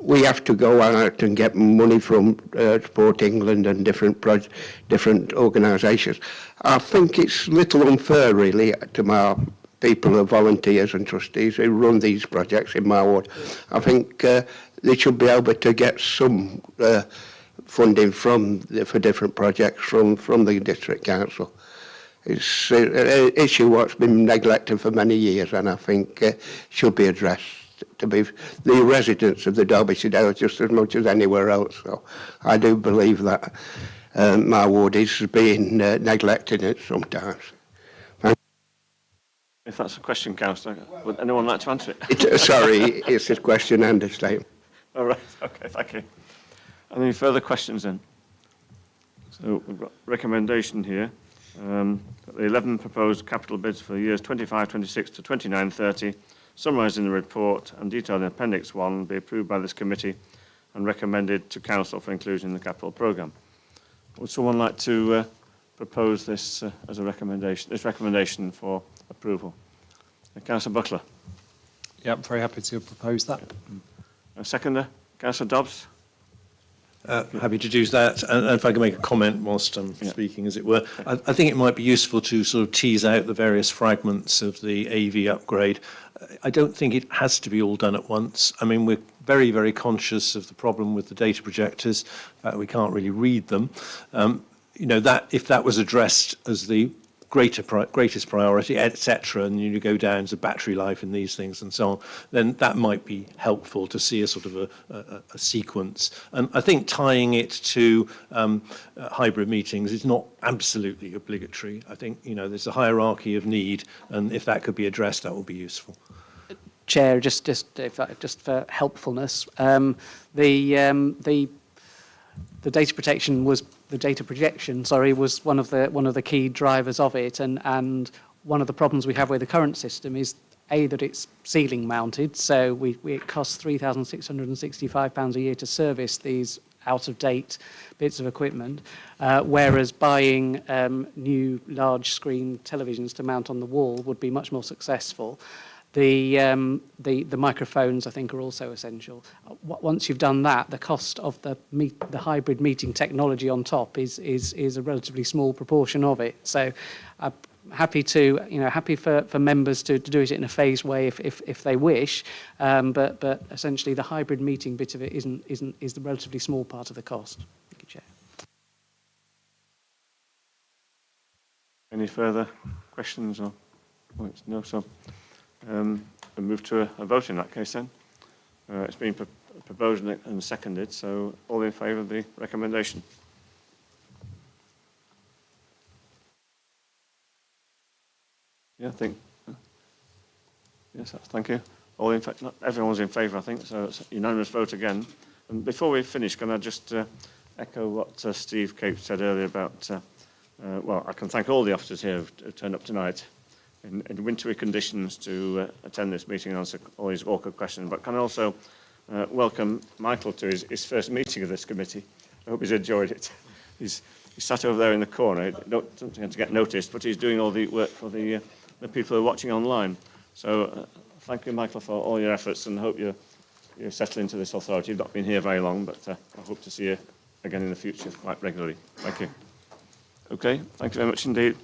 [SPEAKER 7] We have to go out and get money from Sport England and different organisations. I think it's a little unfair, really, to my people, the volunteers and trustees who run these projects in my ward. I think they should be able to get some funding for different projects from the district council. It's an issue what's been neglected for many years, and I think should be addressed to be the residents of the Derbyshire Dales just as much as anywhere else. So I do believe that my ward is being neglected at sometimes.
[SPEAKER 1] If that's a question, Councillor, would anyone like to answer it?
[SPEAKER 7] Sorry, it's a question and a statement.
[SPEAKER 1] All right, okay, thank you. Any further questions then? So we've got recommendation here. That the 11 proposed capital bids for the years 25-26 to 29-30, summarised in the report and detailed in Appendix 1, be approved by this committee and recommended to Council for inclusion in the capital programme. Would someone like to propose this as a recommendation, this recommendation for approval? Councillor Butler.
[SPEAKER 5] Yeah, I'm very happy to propose that.
[SPEAKER 1] Seconder, Councillor Dobbs.
[SPEAKER 3] Happy to do that. And if I can make a comment whilst I'm speaking, as it were, I think it might be useful to sort of tease out the various fragments of the AV upgrade. I don't think it has to be all done at once. I mean, we're very, very conscious of the problem with the data projectors. In fact, we can't really read them. You know, that if that was addressed as the greatest priority, etc., and you go down to battery life in these things and so on, then that might be helpful to see a sort of a sequence. And I think tying it to hybrid meetings is not absolutely obligatory. I think, you know, there's a hierarchy of need, and if that could be addressed, that would be useful.
[SPEAKER 11] Chair, just for helpfulness, the data projection was one of the key drivers of it, and one of the problems we have with the current system is that it's ceiling mounted, so it costs £3,665 a year to service these out of date bits of equipment, whereas buying new large screen televisions to mount on the wall would be much more successful. The microphones, I think, are also essential. Once you've done that, the cost of the hybrid meeting technology on top is a relatively small proportion of it. So, happy for members to do it in a phased way if they wish, but essentially the hybrid meeting bit of it is the relatively small part of the cost. Thank you, Chair.
[SPEAKER 1] Any further questions or points? No, so. We'll move to a vote in that case then. It's been proposed and seconded, so all in favour of the recommendation? Yeah, I think. Yes, thank you. All in fact, not everyone's in favour, I think, so it's a unanimous vote again. And before we finish, can I just echo what Steve Cape said earlier about, well, I can thank all the officers here who turned up tonight in wintry conditions to attend this meeting and answer all these awkward questions. But can I also welcome Michael to his first meeting of this committee. I hope he's enjoyed it. He's sat over there in the corner. Doesn't tend to get noticed, but he's doing all the work for the people who are watching online. So thank you, Michael, for all your efforts, and hope you settle into this authority. You've not been here very long, but I hope to see you again in the future quite regularly. Thank you. Okay, thank you very much indeed.